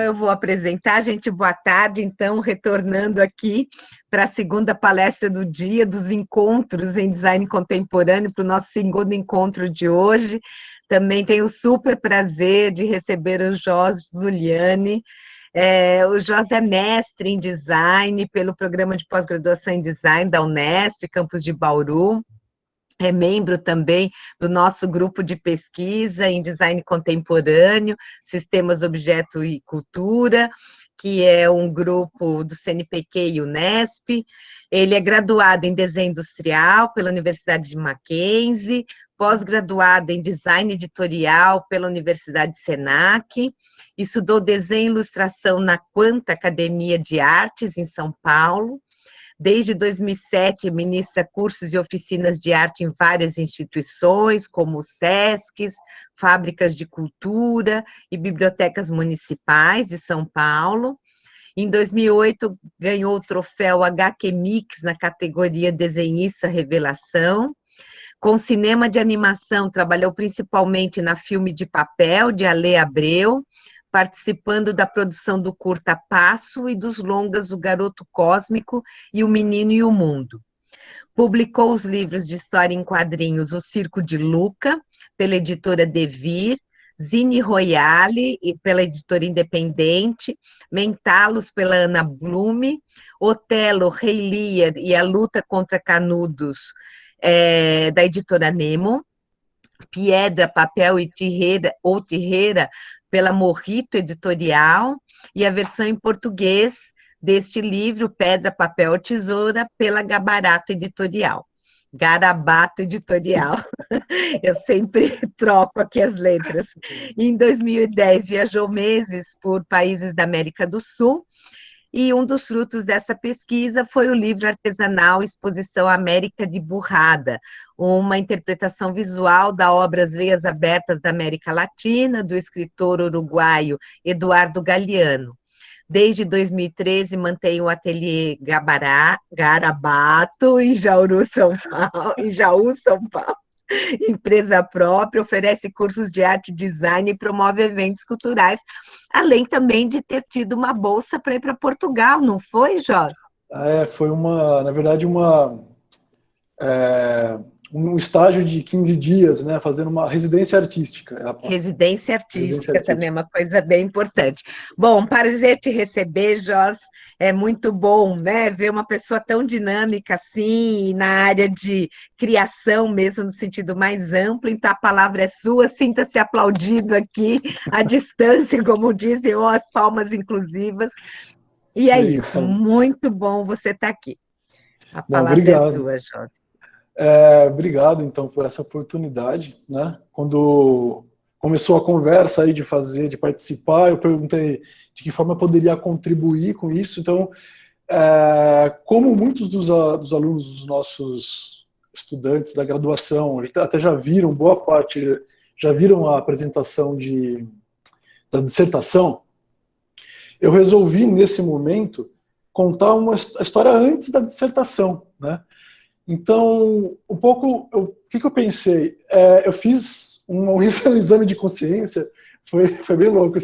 eu vou apresentar, gente, boa tarde, então, retornando aqui para a segunda palestra do dia, dos encontros em design contemporâneo, para o nosso segundo encontro de hoje. Também tenho o super prazer de receber o Jos Zuliani. O Jos é mestre em design pelo programa de pós-graduação em design da Unesp, campus de Bauru. É membro também do nosso grupo de pesquisa em design contemporâneo, sistemas, objeto e cultura, que é um grupo do CNPq e Unesp. Ele é graduado em desenho industrial pela Universidade de Mackenzie, pós-graduado em design editorial pela Universidade Senac, estudou desenho e ilustração na Quanta Academia de Artes, em São Paulo. Desde 2007, ministra cursos e oficinas de arte em várias instituições, como SESCs, fábricas de cultura e bibliotecas municipais de São Paulo. Em 2008, ganhou o troféu HQ Mix na categoria Desenhista Revelação. Com cinema de animação, trabalhou principalmente na Filme de Papel, de Ale Abreu, participando da produção do curta Passo e dos longas O Garoto Cósmico e O Menino e o Mundo. Publicou os livros de história em quadrinhos O Circo de Luca, pela editora Devir, Zine Royale, pela editora Independente, Mentalos, pela Ana Blume, Otelo, Rei Lear e a Luta contra Canudos, da editora Nemo, Piedra, Papel e Tirreira, pela Morrito Editorial, e a versão em português deste livro, Pedra, Papel, Tesoura, pela Garabato Editorial. Eu sempre troco aqui as letras. Em 2010, viajou meses por países da América do Sul, e um dos frutos dessa pesquisa foi o livro artesanal Exposição América de Burrada, uma interpretação visual da obra As Veias Abertas da América Latina, do escritor uruguaio Eduardo Galeano. Desde 2013, mantém o ateliê Garabato, em Jaú, São Paulo. Empresa própria, oferece cursos de arte e design e promove eventos culturais, além também de ter tido uma bolsa para ir para Portugal, não foi, Jos? Foi na verdade, um estágio de 15 dias, né, fazendo uma residência artística. Residência artística também é uma coisa bem importante. Bom, prazer te receber, Jos. É muito bom, né, ver uma pessoa tão dinâmica assim, na área de criação mesmo, no sentido mais amplo. Então, a palavra é sua, sinta-se aplaudido aqui, à distância, como dizem, ou as palmas inclusivas. E é isso, muito bom você estar aqui. A palavra é sua, Jos. Obrigado, então, por essa oportunidade, né? Quando começou a conversa aí de participar, eu perguntei de que forma eu poderia contribuir com isso. Então, como muitos dos alunos dos nossos estudantes da graduação até já viram, boa parte já viram a apresentação da dissertação, eu resolvi, nesse momento, contar a história antes da dissertação, né? Então, o que eu pensei? Eu fiz um exame de consciência, foi bem louco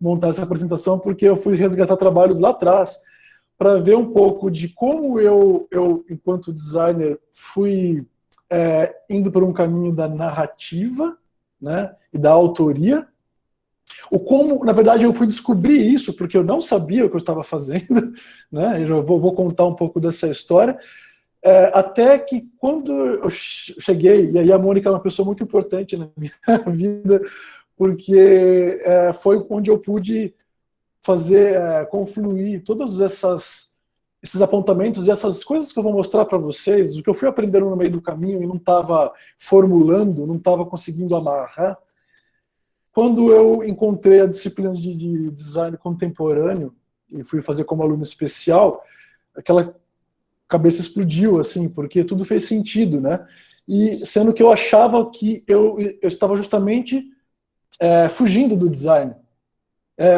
montar essa apresentação, porque eu fui resgatar trabalhos lá atrás, para ver um pouco de como eu enquanto designer, fui indo por um caminho da narrativa, né, e da autoria, como, na verdade, eu fui descobrir isso, porque eu não sabia o que eu estava fazendo, né? Eu vou contar um pouco dessa história. Até que quando eu cheguei, e aí a Mônica é uma pessoa muito importante na minha vida, porque foi onde eu pude confluir todos esses apontamentos e essas coisas que eu vou mostrar para vocês, o que eu fui aprendendo no meio do caminho e não estava formulando, não estava conseguindo amarrar. Quando eu encontrei a disciplina de design contemporâneo e fui fazer como aluno especial, aquela cabeça explodiu, assim, porque tudo fez sentido, né? E sendo que eu achava que eu estava justamente fugindo do design.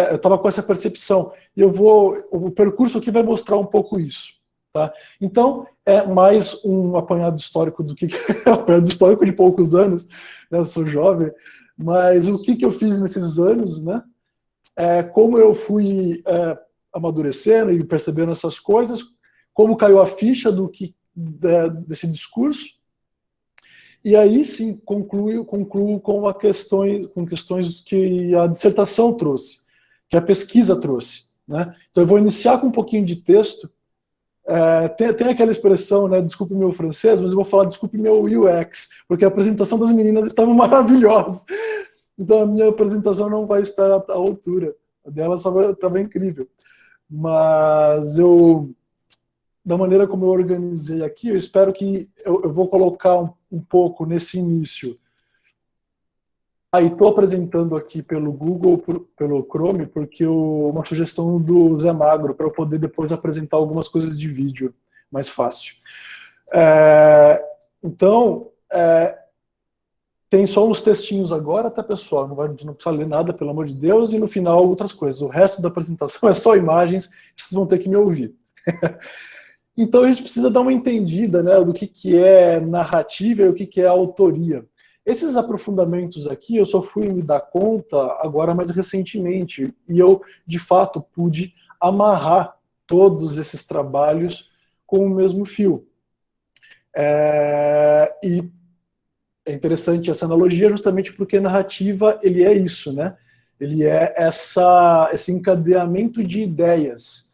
Eu estava com essa percepção. E o percurso aqui vai mostrar um pouco isso, tá? Então, é mais um apanhado histórico do que apanhado histórico de poucos anos, né? Eu sou jovem, mas o que eu fiz nesses anos, né? como eu fui amadurecendo e percebendo essas coisas, como caiu a ficha desse discurso, e aí sim concluo com questões que a dissertação trouxe, que a pesquisa trouxe, né? Então eu vou iniciar com um pouquinho de texto. Tem aquela expressão, né, desculpe meu francês, mas eu vou falar desculpe meu UX, porque a apresentação das meninas estava maravilhosa. Então a minha apresentação não vai estar à altura. A dela estava incrível. Mas da maneira como eu organizei aqui, eu espero que eu vou colocar um pouco nesse início. Aí estou apresentando aqui pelo Google, pelo Chrome, porque uma sugestão do Zé Magro, para eu poder depois apresentar algumas coisas de vídeo mais fácil. Então, tem só uns textinhos agora, tá, pessoal? Não precisa ler nada, pelo amor de Deus, e no final outras coisas. O resto da apresentação é só imagens, vocês vão ter que me ouvir. Então a gente precisa dar uma entendida, né, do que é narrativa e o que é autoria. Esses aprofundamentos aqui eu só fui me dar conta agora mais recentemente, e eu, de fato, pude amarrar todos esses trabalhos com o mesmo fio. E é interessante essa analogia justamente porque narrativa ele é isso, né? Ele é esse encadeamento de ideias.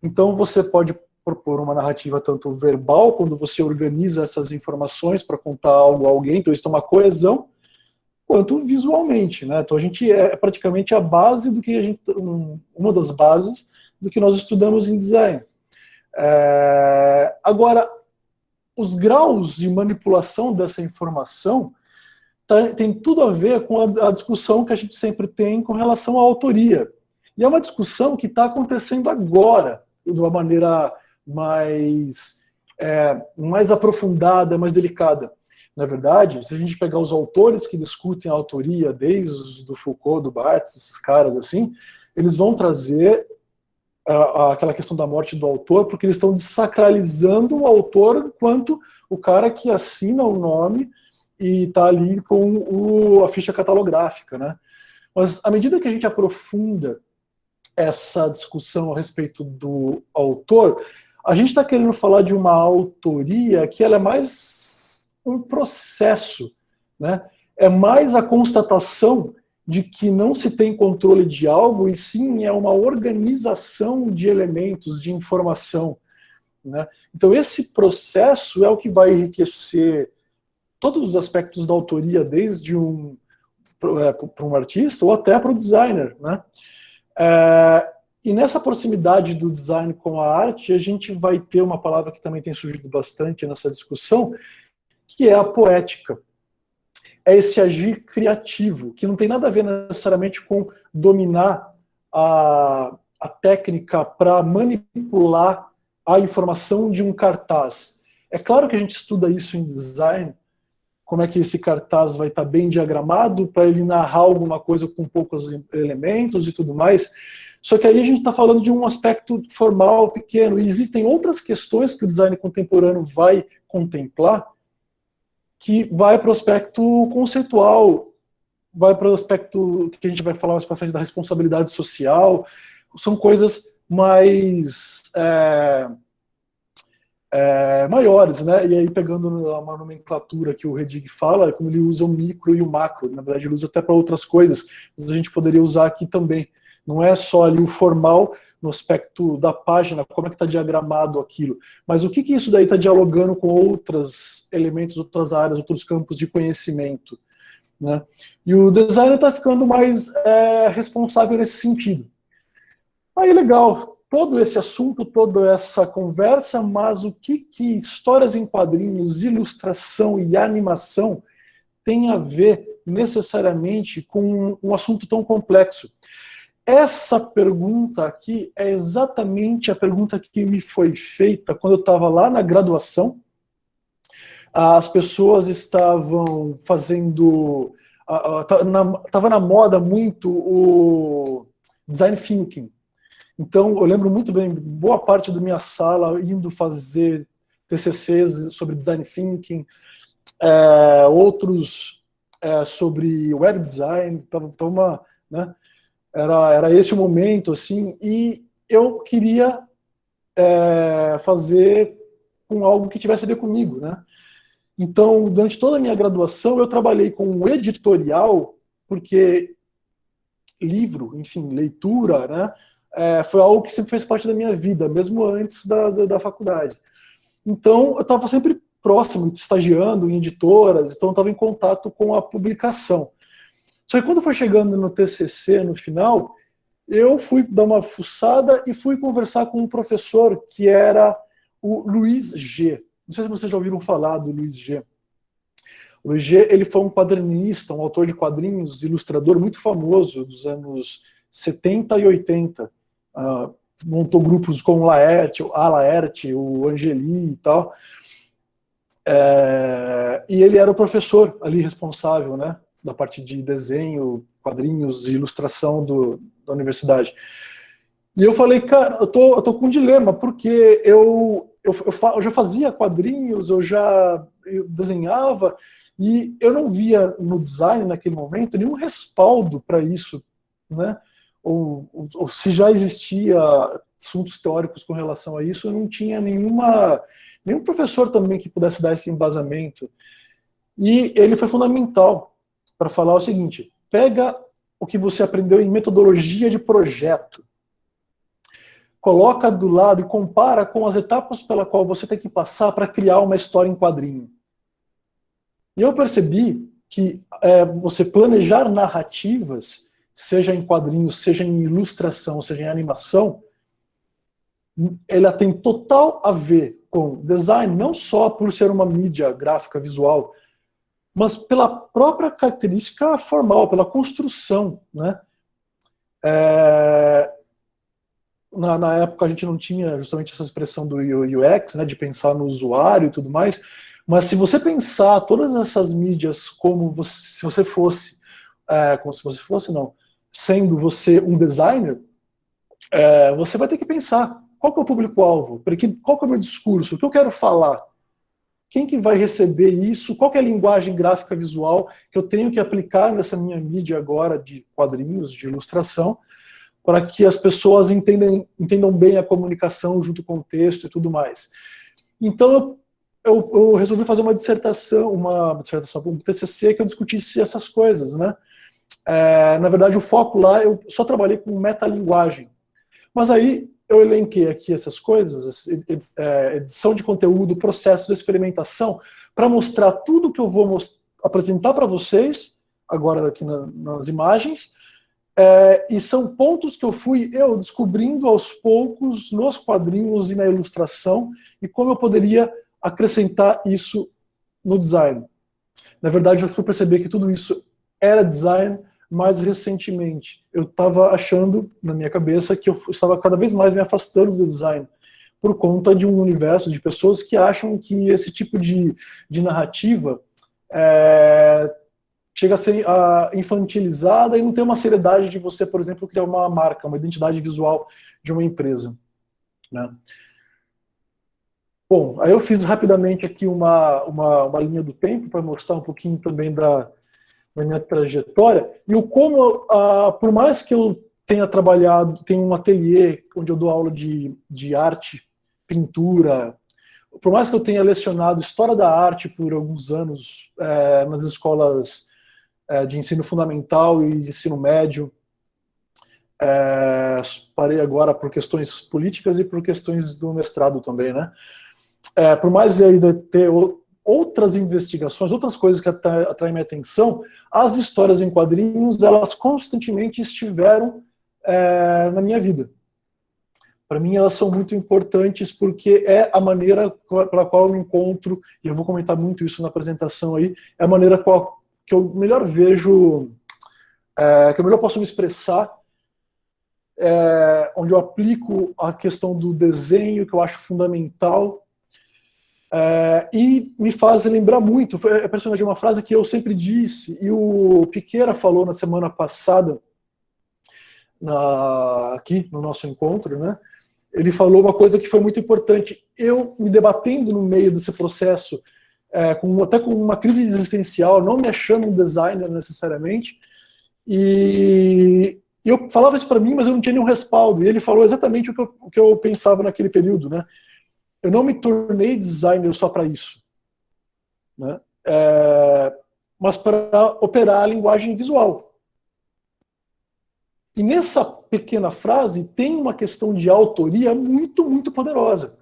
Então você pode propor uma narrativa tanto verbal, quando você organiza essas informações para contar algo a alguém, então isso é uma coesão, quanto visualmente, né? Então a gente é praticamente a base do que uma das bases do que nós estudamos em design. Agora, os graus de manipulação dessa informação tem tudo a ver com a discussão que a gente sempre tem com relação à autoria. E é uma discussão que está acontecendo agora, de uma maneira mais aprofundada, mais delicada. Na verdade, se a gente pegar os autores que discutem a autoria, desde do Foucault, do Barthes, esses caras assim, eles vão trazer aquela questão da morte do autor, porque eles estão desacralizando o autor enquanto o cara que assina o nome e está ali com a ficha catalográfica, né? Mas à medida que a gente aprofunda essa discussão a respeito do autor, a gente está querendo falar de uma autoria que ela é mais um processo, né? É mais a constatação de que não se tem controle de algo, e sim é uma organização de elementos, de informação, né? Então esse processo é o que vai enriquecer todos os aspectos da autoria, desde para um artista ou até para o designer, né? E nessa proximidade do design com a arte, a gente vai ter uma palavra que também tem surgido bastante nessa discussão, que é a poética. É esse agir criativo, que não tem nada a ver necessariamente com dominar a técnica para manipular a informação de um cartaz. É claro que a gente estuda isso em design, como é que esse cartaz vai estar bem diagramado para ele narrar alguma coisa com poucos elementos e tudo mais. Só que aí a gente está falando de um aspecto formal pequeno. E existem outras questões que o design contemporâneo vai contemplar, que vai para o aspecto conceitual, vai para o aspecto que a gente vai falar mais para frente da responsabilidade social. São coisas mais maiores, né? E aí pegando uma nomenclatura que o Redig fala, quando ele usa o micro e o macro, na verdade ele usa até para outras coisas, mas a gente poderia usar aqui também. Não é só ali o formal no aspecto da página, como é que está diagramado aquilo, mas o que isso daí está dialogando com outros elementos, outras áreas, outros campos de conhecimento, né? E o designer está ficando mais responsável nesse sentido. Aí legal, todo esse assunto, toda essa conversa, mas o que histórias em quadrinhos, ilustração e animação tem a ver necessariamente com um assunto tão complexo? Essa pergunta aqui é exatamente a pergunta que me foi feita quando eu estava lá na graduação. As pessoas estavam fazendo... Estava na moda muito o design thinking. Então, eu lembro muito bem, boa parte da minha sala indo fazer TCCs sobre design thinking, outros sobre web design, né? Era esse o momento, assim, e eu queria fazer com algo que tivesse a ver comigo, né? Então, durante toda a minha graduação, eu trabalhei com um editorial, porque livro, enfim, leitura, né, foi algo que sempre fez parte da minha vida, mesmo antes da faculdade. Então, eu estava sempre próximo, estagiando em editoras, então eu estava em contato com a publicação. Só que quando foi chegando no TCC, no final, eu fui dar uma fuçada e fui conversar com um professor que era o Luiz G. Não sei se vocês já ouviram falar do Luiz G. O Luiz G, ele foi um quadrinista, um autor de quadrinhos, ilustrador muito famoso dos anos 70 e 80. Montou grupos como a Laerte, o Angeli e tal. E ele era o professor ali responsável, né, da parte de desenho, quadrinhos e ilustração da universidade. E eu falei, cara, eu tô com um dilema, porque eu já fazia quadrinhos, eu desenhava, e eu não via no design, naquele momento, nenhum respaldo para isso, né? Ou se já existia assuntos teóricos com relação a isso, eu não tinha nenhum professor também que pudesse dar esse embasamento. E ele foi fundamental para falar o seguinte: pega o que você aprendeu em metodologia de projeto, coloca do lado e compara com as etapas pela qual você tem que passar para criar uma história em quadrinho. E eu percebi que você planejar narrativas, seja em quadrinhos, seja em ilustração, seja em animação, ela tem total a ver com design, não só por ser uma mídia gráfica visual, mas pela própria característica formal, pela construção, né? Na época a gente não tinha justamente essa expressão do UX, né, de pensar no usuário e tudo mais, mas se você pensar todas essas mídias como se você fosse, sendo você um designer, você vai ter que pensar qual que é o público-alvo, qual que é o meu discurso, o que eu quero falar, quem que vai receber isso, qual que é a linguagem gráfica visual que eu tenho que aplicar nessa minha mídia agora de quadrinhos, de ilustração, para que as pessoas entendam bem a comunicação junto com o texto e tudo mais. Então eu resolvi fazer um TCC que eu discutisse essas coisas, né? Na verdade, o foco lá, eu só trabalhei com metalinguagem. Mas aí eu elenquei aqui essas coisas, edição de conteúdo, processos de experimentação, para mostrar tudo que eu vou apresentar para vocês, agora aqui nas imagens, e são pontos que eu fui descobrindo aos poucos nos quadrinhos e na ilustração, e como eu poderia acrescentar isso no design. Na verdade, eu fui perceber que tudo isso era design mais recentemente. Eu estava achando, na minha cabeça, que eu estava cada vez mais me afastando do design, por conta de um universo de pessoas que acham que esse tipo de narrativa chega a ser infantilizada e não tem uma seriedade de você, por exemplo, criar uma marca, uma identidade visual de uma empresa, né? Bom, aí eu fiz rapidamente aqui uma linha do tempo para mostrar um pouquinho também da minha trajetória, e por mais que eu tenha trabalhado, tenho um ateliê onde eu dou aula de arte, pintura, por mais que eu tenha lecionado História da Arte por alguns anos nas escolas de ensino fundamental e de ensino médio, parei agora por questões políticas e por questões do mestrado também, né? Por mais ainda ter outras investigações, outras coisas que atraem minha atenção, as histórias em quadrinhos, elas constantemente estiveram na minha vida. Para mim, elas são muito importantes porque é a maneira pela qual eu me encontro, e eu vou comentar muito isso na apresentação aí, é a maneira que eu melhor vejo, que eu melhor posso me expressar, onde eu aplico a questão do desenho, que eu acho fundamental, e me faz lembrar muito, é personagem uma frase que eu sempre disse, e o Piqueira falou na semana passada, aqui no nosso encontro, né? Ele falou uma coisa que foi muito importante. Eu me debatendo no meio desse processo, até com uma crise existencial, não me achando um designer necessariamente, e E eu falava isso para mim, mas eu não tinha nenhum respaldo. E ele falou exatamente o que eu pensava naquele período, né? Eu não me tornei designer só para isso, né? Mas para operar a linguagem visual. E nessa pequena frase tem uma questão de autoria muito, muito poderosa.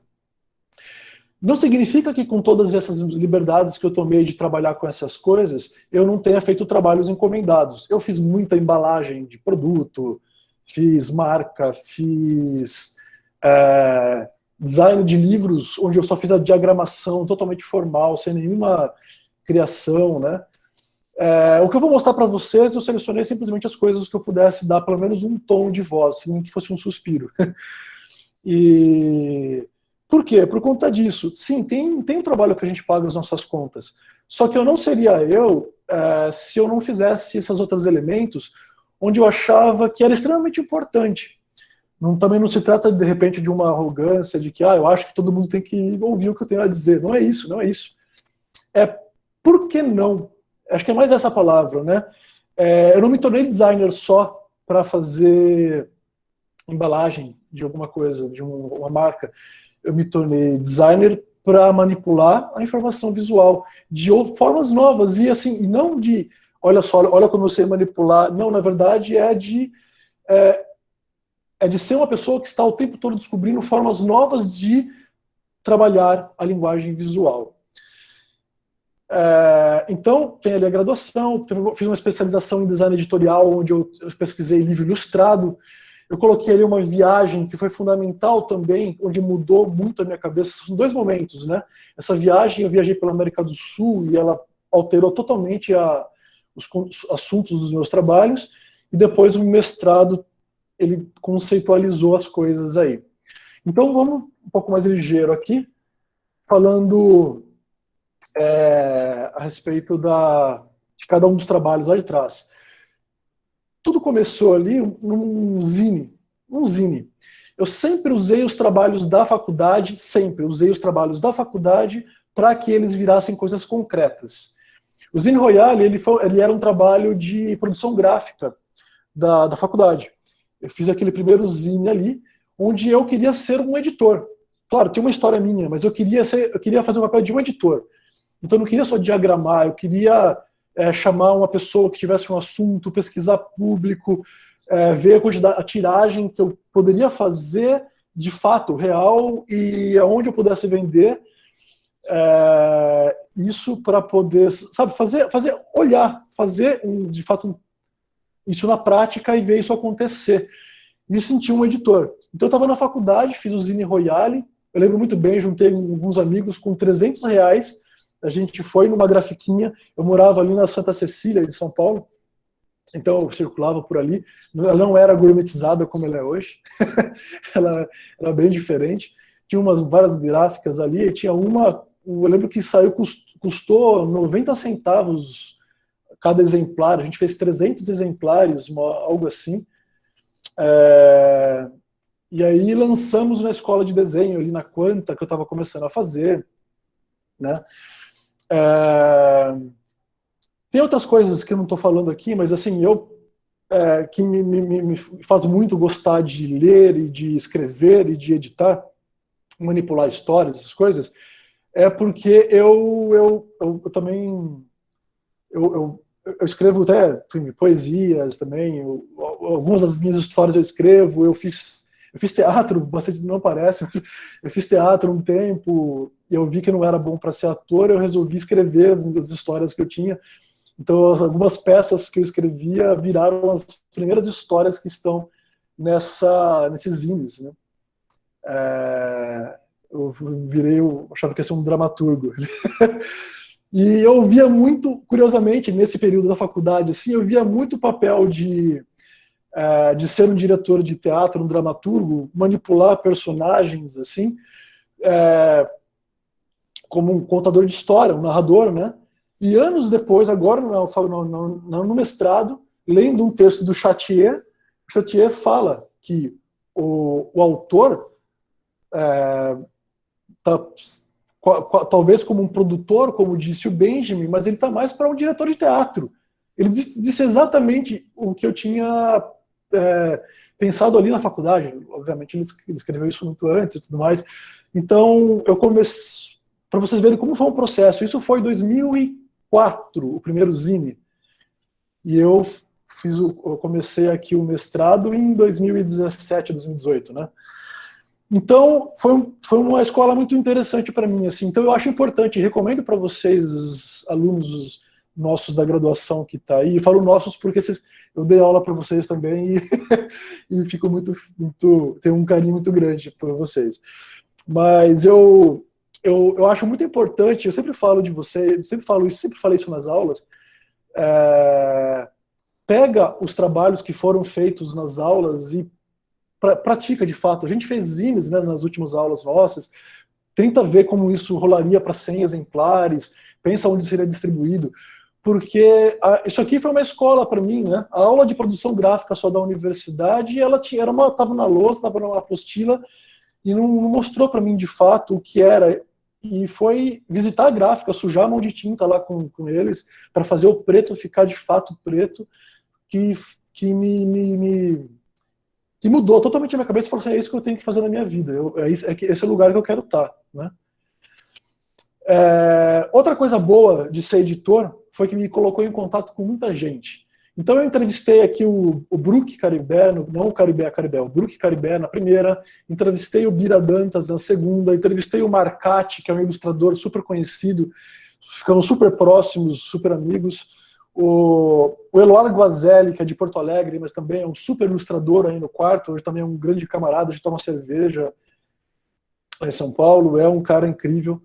Não significa que com todas essas liberdades que eu tomei de trabalhar com essas coisas, eu não tenha feito trabalhos encomendados. Eu fiz muita embalagem de produto, fiz marca, fiz design de livros, onde eu só fiz a diagramação totalmente formal, sem nenhuma criação, né? O que eu vou mostrar para vocês, eu selecionei simplesmente as coisas que eu pudesse dar pelo menos um tom de voz, nem que fosse um suspiro. E por quê? Por conta disso. Sim, tem um trabalho que a gente paga as nossas contas. Só que eu não seria eu se eu não fizesse esses outros elementos onde eu achava que era extremamente importante. Também não se trata, de repente, de uma arrogância, de que eu acho que todo mundo tem que ouvir o que eu tenho a dizer. Não é isso, não é isso. Por que não? Acho que é mais essa palavra, né? Eu não me tornei designer só para fazer embalagem de alguma coisa, de uma marca. Eu me tornei designer para manipular a informação visual de formas novas e assim, e não de, olha só, olha como eu sei manipular. Não, na verdade é de ser uma pessoa que está o tempo todo descobrindo formas novas de trabalhar a linguagem visual. Então, tem ali a graduação, fiz uma especialização em design editorial, onde eu pesquisei livro ilustrado. Eu coloquei ali uma viagem que foi fundamental também, onde mudou muito a minha cabeça. São 2 momentos, né? Essa viagem, eu viajei pela América do Sul e ela alterou totalmente os assuntos dos meus trabalhos. E depois o mestrado, ele conceitualizou as coisas aí. Então, vamos um pouco mais ligeiro aqui, falando a respeito de cada um dos trabalhos lá de trás. Tudo começou ali num zine. Eu sempre usei os trabalhos da faculdade, para que eles virassem coisas concretas. O Zine Royale, ele era um trabalho de produção gráfica da faculdade. Eu fiz aquele primeiro zine ali, onde eu queria ser um editor. Claro, tem uma história minha, mas eu queria fazer o papel de um editor. Então eu não queria só diagramar, eu queria chamar uma pessoa que tivesse um assunto, pesquisar público, ver a tiragem que eu poderia fazer de fato, real, e aonde eu pudesse vender isso para poder, sabe, fazer de fato isso na prática e ver isso acontecer. Me senti um editor. Então eu estava na faculdade, fiz o Zine Royale, eu lembro muito bem, juntei alguns amigos com R$300, a gente foi numa grafiquinha, eu morava ali na Santa Cecília, de São Paulo, então eu circulava por ali, ela não era gourmetizada como ela é hoje, ela era bem diferente, tinha várias gráficas ali, e tinha uma, eu lembro que custou 90 centavos cada exemplar, a gente fez 300 exemplares, algo assim, e aí lançamos na escola de desenho, ali na Quanta, que eu estava começando a fazer, né? Tem outras coisas que eu não estou falando aqui, mas assim, que me faz muito gostar de ler e de escrever e de editar, manipular histórias, essas coisas, porque eu também eu escrevo até poesias também, algumas das minhas histórias eu escrevo, eu fiz teatro, bastante não parece, mas eu fiz teatro um tempo, e eu vi que não era bom para ser ator, eu resolvi escrever as histórias que eu tinha. Então, algumas peças que eu escrevia viraram as primeiras histórias que estão nesses zines, né? Eu achava que ia ser um dramaturgo. E eu via muito, curiosamente, nesse período da faculdade, assim, eu via muito o papel de ser um diretor de teatro, um dramaturgo, manipular personagens, assim, como um contador de história, um narrador, né? E anos depois, agora no mestrado, lendo um texto do Chartier, o Chartier fala que o autor talvez como um produtor, como disse o Benjamin, mas ele está mais para um diretor de teatro. Ele disse exatamente o que eu tinha pensado ali na faculdade. Obviamente ele escreveu isso muito antes e tudo mais. Então eu comecei, para vocês verem como foi um processo, isso foi em 2004, o primeiro zine, e eu comecei aqui o mestrado em 2017, 2018, né? Então, foi uma escola muito interessante para mim, assim. Então, eu acho importante, recomendo para vocês, alunos nossos da graduação que está aí, e falo nossos porque eu dei aula para vocês também e fico tenho um carinho muito grande por vocês. Mas eu acho muito importante, eu sempre falo de vocês, sempre falei isso nas aulas, pega os trabalhos que foram feitos nas aulas e pratica de fato. A gente fez zines, né, nas últimas aulas nossas, tenta ver como isso rolaria para 100 exemplares, pensa onde seria distribuído, porque isso aqui foi uma escola para mim, né? A aula de produção gráfica só da universidade, ela estava na lousa, estava numa apostila, e não mostrou para mim de fato o que era, e foi visitar a gráfica, sujar a mão de tinta lá com eles, para fazer o preto ficar de fato preto, que mudou totalmente a minha cabeça e falou assim, é isso que eu tenho que fazer na minha vida, esse é o lugar que eu quero estar, né? Outra coisa boa de ser editor foi que me colocou em contato com muita gente. Então eu entrevistei aqui o Brook Caribé, não o Caribé, o Brook Caribé na primeira, entrevistei o Bira Dantas na segunda, entrevistei o Marcati, que é um ilustrador super conhecido, ficamos super próximos, super amigos, o Eloar Guazelli, que é de Porto Alegre, mas também é um super ilustrador aí no quarto, hoje também é um grande camarada, a gente toma cerveja em São Paulo, é um cara incrível.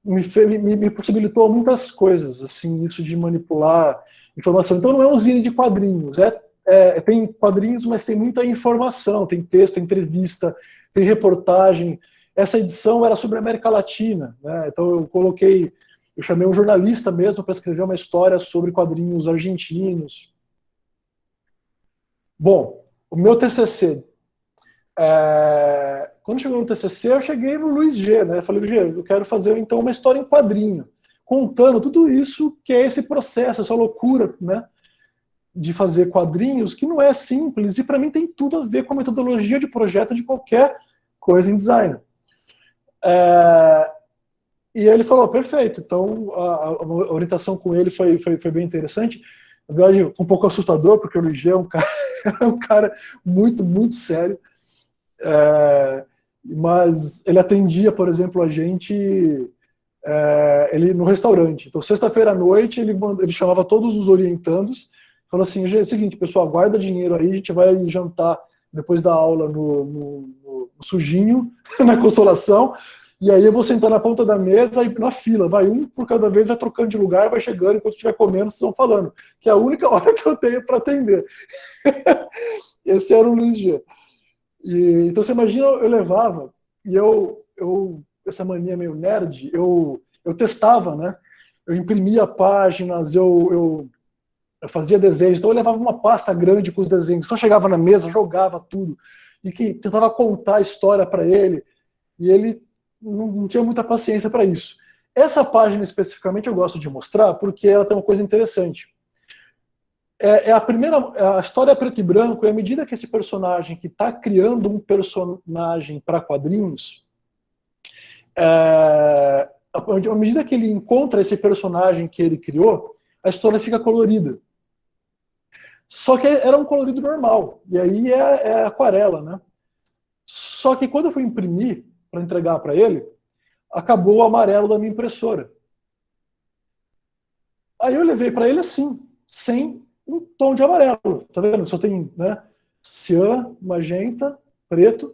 Me possibilitou muitas coisas, assim, isso de manipular informação. Então não é um zine de quadrinhos, tem quadrinhos, mas tem muita informação, tem texto, tem entrevista, tem reportagem. Essa edição era sobre a América Latina, né? Então eu chamei um jornalista mesmo para escrever uma história sobre quadrinhos argentinos. Bom, o meu TCC, quando chegou no TCC, eu cheguei no Luiz G, né? Eu falei, Luiz G, eu quero fazer então uma história em quadrinho, contando tudo isso que é esse processo, essa loucura, né, de fazer quadrinhos, que não é simples, e para mim tem tudo a ver com a metodologia de projeto de qualquer coisa em design. E ele falou, perfeito, então a orientação com ele foi bem interessante. Na verdade, foi um pouco assustador, porque o Luiz G é um cara muito, muito sério. Mas ele atendia, por exemplo, a gente ele no restaurante. Então, sexta-feira à noite, ele chamava todos os orientandos, falou assim, é o seguinte, pessoal, guarda dinheiro aí, a gente vai jantar depois da aula no Sujinho, na Consolação, e aí eu vou sentar na ponta da mesa e na fila, vai um por cada vez, vai trocando de lugar, vai chegando, enquanto estiver comendo, vocês vão falando, que é a única hora que eu tenho para atender. Esse era o Luiz G. Então você imagina, eu levava, e essa mania meio nerd, eu testava, né? Eu imprimia páginas, eu fazia desenhos, então eu levava uma pasta grande com os desenhos, só chegava na mesa, jogava tudo, e que tentava contar a história para ele, e ele não tinha muita paciência para isso. Essa página especificamente eu gosto de mostrar, porque ela tem uma coisa interessante. A história é preto e branco, e à medida que esse personagem que está criando um personagem para quadrinhos, à medida que ele encontra esse personagem que ele criou, a história fica colorida. Só que era um colorido normal, e aí é aquarela, né? Só que quando eu fui imprimir, para entregar para ele, acabou o amarelo da minha impressora. Aí eu levei para ele assim, sem um tom de amarelo, tá vendo? Só tem, né, cian, magenta, preto,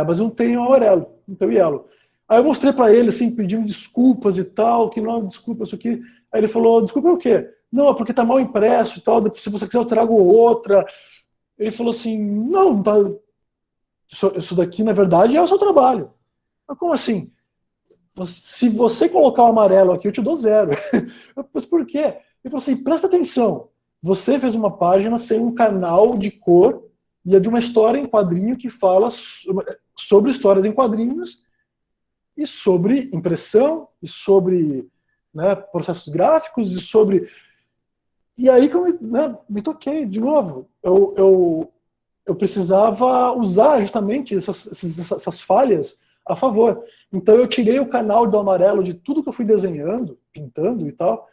mas não tem amarelo, não tem yellow. Aí eu mostrei para ele, assim, pedindo desculpas e tal, que não, desculpa, isso aqui. Aí ele falou, desculpa o quê? Não, é porque tá mal impresso e tal, se você quiser eu trago outra. Ele falou assim, não, tá, isso daqui, na verdade, é o seu trabalho. Mas como assim? Se você colocar o amarelo aqui, eu te dou 0. Mas por quê? Ele falou assim, presta atenção, você fez uma página sem um canal de cor e é de uma história em quadrinho que fala sobre histórias em quadrinhos e sobre impressão, e sobre, né, processos gráficos, e sobre... E aí que eu me toquei de novo. Eu precisava usar justamente essas falhas a favor. Então eu tirei o canal do amarelo de tudo que eu fui desenhando, pintando e tal,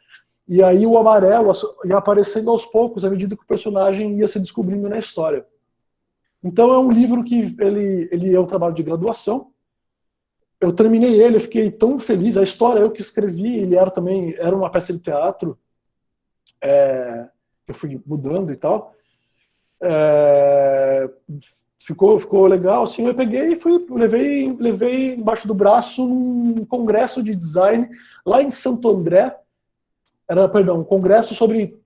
e aí o amarelo ia aparecendo aos poucos, à medida que o personagem ia se descobrindo na história. Então é um livro que ele é um trabalho de graduação. Eu terminei ele, eu fiquei tão feliz. A história eu que escrevi, ele era uma peça de teatro, eu fui mudando e tal. É, ficou legal, assim, eu peguei e levei embaixo do braço num congresso de design lá em Santo André, um congresso sobre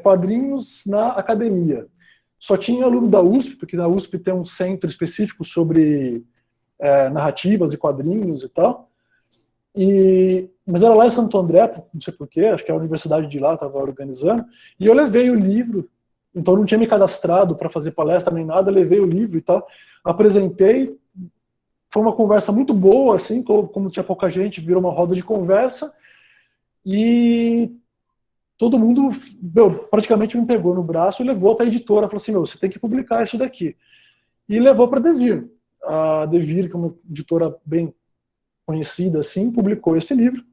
quadrinhos na academia. Só tinha aluno da USP, porque na USP tem um centro específico sobre narrativas e quadrinhos e tal. Mas era lá em Santo André, não sei porquê, acho que a universidade de lá estava organizando, e eu levei o livro, então não tinha me cadastrado para fazer palestra nem nada, levei o livro e tal, apresentei, foi uma conversa muito boa, assim, como tinha pouca gente, virou uma roda de conversa, e todo mundo praticamente me pegou no braço e levou até a editora, falou assim, você tem que publicar isso daqui. E levou para a Devir. A Devir, que é uma editora bem conhecida, assim, publicou esse livro.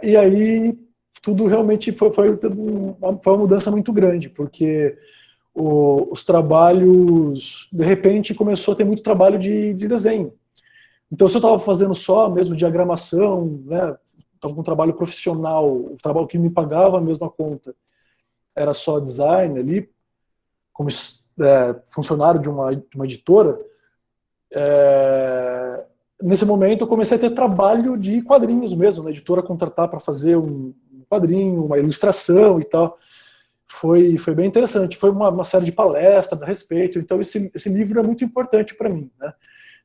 E aí tudo realmente foi uma mudança muito grande, porque os trabalhos, de repente, começou a ter muito trabalho de desenho. Então, se eu estava fazendo só mesmo diagramação, né, estava com um trabalho profissional, o trabalho que me pagava a mesma conta era só design ali, como funcionário de uma editora, nesse momento eu comecei a ter trabalho de quadrinhos mesmo, a editora contratar para fazer um quadrinho, uma ilustração e tal. Foi bem interessante, foi uma série de palestras a respeito, então esse livro é muito importante para mim, né?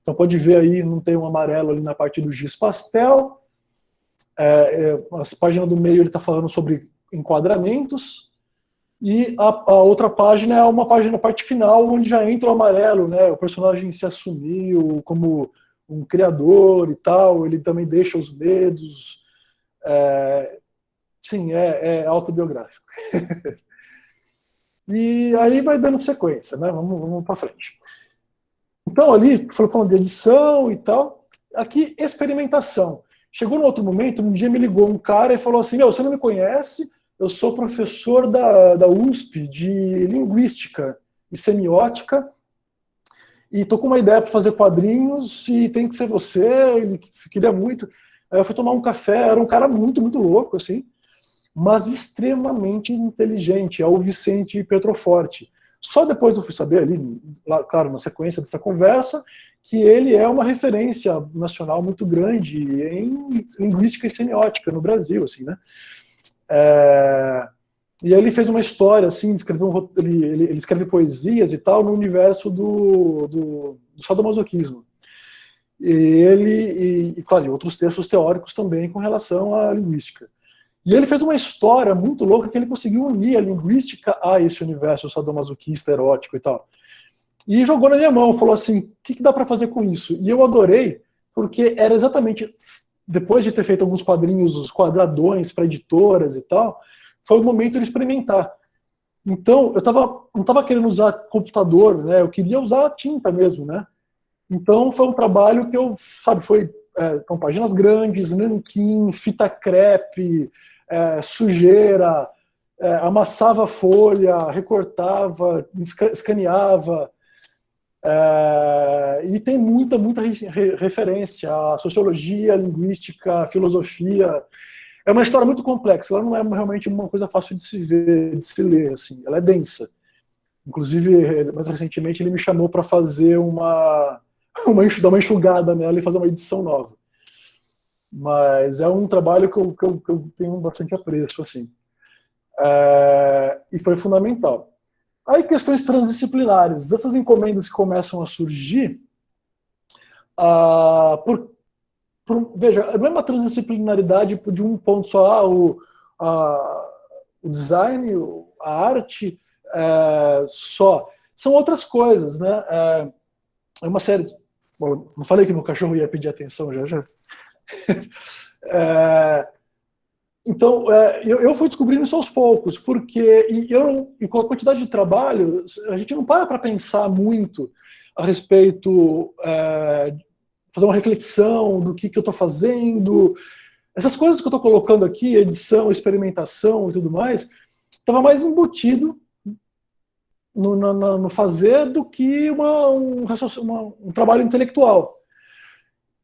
Então pode ver aí, não tem um amarelo ali na parte do giz pastel, a página do meio ele está falando sobre enquadramentos, e a outra página é uma página, a parte final, onde já entra o amarelo, né? O personagem se assumiu como um criador e tal, ele também deixa os medos. Sim, é autobiográfico. E aí vai dando sequência, né? Vamos para frente. Então ali, falando de edição e tal, aqui experimentação. Chegou no outro momento, um dia me ligou um cara e falou assim, você não me conhece, eu sou professor da USP de Linguística e Semiótica, e tô com uma ideia para fazer quadrinhos e tem que ser você, ele queria muito. Aí eu fui tomar um café, era um cara muito, muito louco, assim, mas extremamente inteligente, é o Vicente Petroforte. Só depois eu fui saber ali, claro, na sequência dessa conversa, que ele é uma referência nacional muito grande em linguística e semiótica no Brasil, assim, né? E aí ele fez uma história, assim, ele escreve poesias e tal no universo do sadomasoquismo. E claro, e outros textos teóricos também com relação à linguística. E ele fez uma história muito louca que ele conseguiu unir a linguística a esse universo sadomasoquista, erótico e tal. E jogou na minha mão, falou assim, o que dá para fazer com isso? E eu adorei, porque era exatamente, depois de ter feito alguns quadrinhos, os quadradões para editoras e tal, foi o momento de experimentar. Então, não estava querendo usar computador, né? Eu queria usar tinta mesmo, né? Então, foi um trabalho que foi com páginas grandes, nanquim, fita crepe, sujeira, amassava a folha, recortava, escaneava, e tem muita referência à sociologia, linguística, filosofia. É uma história muito complexa, ela não é realmente uma coisa fácil de se ver, de se ler, assim, ela é densa. Inclusive, mais recentemente, ele me chamou para fazer dar uma enxugada nela e fazer uma edição nova. Mas é um trabalho que eu tenho bastante apreço, assim. E foi fundamental. Aí, questões transdisciplinares. Essas encomendas que começam a surgir, veja, não é uma transdisciplinaridade de um ponto só, o design, a arte, só. São outras coisas, né? É uma série. Bom, não falei que meu cachorro ia pedir atenção já. Então, eu fui descobrindo isso aos poucos, porque e com a quantidade de trabalho, a gente não para pensar muito a respeito, fazer uma reflexão do que eu estou fazendo. Essas coisas que eu estou colocando aqui, edição, experimentação e tudo mais, estava mais embutido no fazer do que um trabalho intelectual.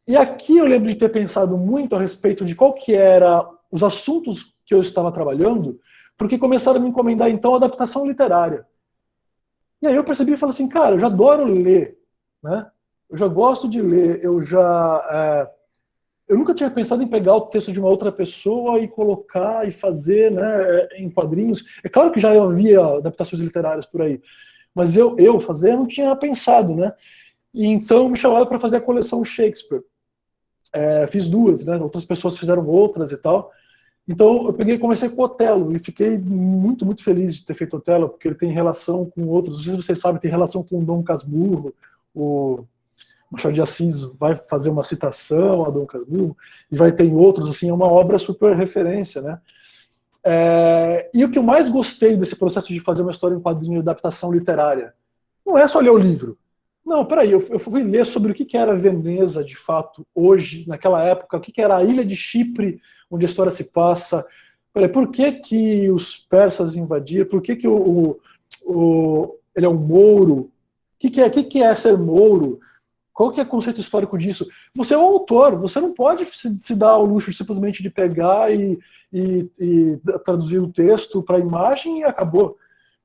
E aqui eu lembro de ter pensado muito a respeito de qual que era os assuntos que eu estava trabalhando, porque começaram a me encomendar, então, a adaptação literária. E aí eu percebi e falei assim, cara, eu já adoro ler, né? Eu já gosto de ler, eu nunca tinha pensado em pegar o texto de uma outra pessoa e colocar e fazer, né, em quadrinhos. É claro que já havia adaptações literárias por aí, mas eu fazer, eu não tinha pensado, né? E então me chamaram para fazer a coleção Shakespeare. Fiz duas, né? Outras pessoas fizeram outras e tal. Então eu peguei e comecei com Otelo e fiquei muito, muito feliz de ter feito Otelo, porque ele tem relação com outros, não sei se vocês sabem, tem relação com Dom Casmurro, o Machado de Assis vai fazer uma citação a Dom Casmurro, e vai ter em outros, assim, é uma obra super referência, né? E o que eu mais gostei desse processo de fazer uma história em quadrinho de adaptação literária, não é só ler o livro. Não, peraí, eu fui ler sobre o que era Veneza, de fato, hoje, naquela época, o que era a ilha de Chipre, onde a história se passa. Peraí, por que os persas invadiram? Por que ele é um mouro? O que é ser mouro? Qual que é o conceito histórico disso? Você é um autor, você não pode se dar ao luxo simplesmente de pegar e traduzir o texto para a imagem e acabou.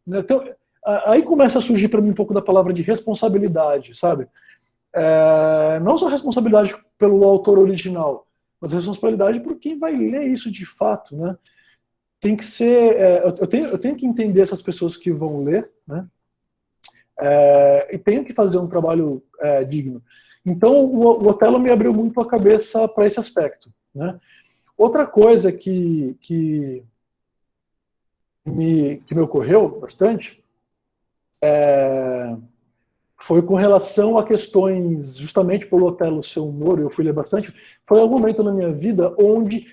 Então, aí começa a surgir para mim um pouco da palavra de responsabilidade, sabe? Não só responsabilidade pelo autor original, mas responsabilidade por quem vai ler isso de fato, né? Tem que ser, eu tenho que entender essas pessoas que vão ler, né? E tenho que fazer um trabalho digno. Então o Otelo me abriu muito a cabeça para esse aspecto, né? Outra coisa que me ocorreu bastante foi com relação a questões, justamente pelo Otelo ser humor, eu fui ler bastante, foi algum momento na minha vida onde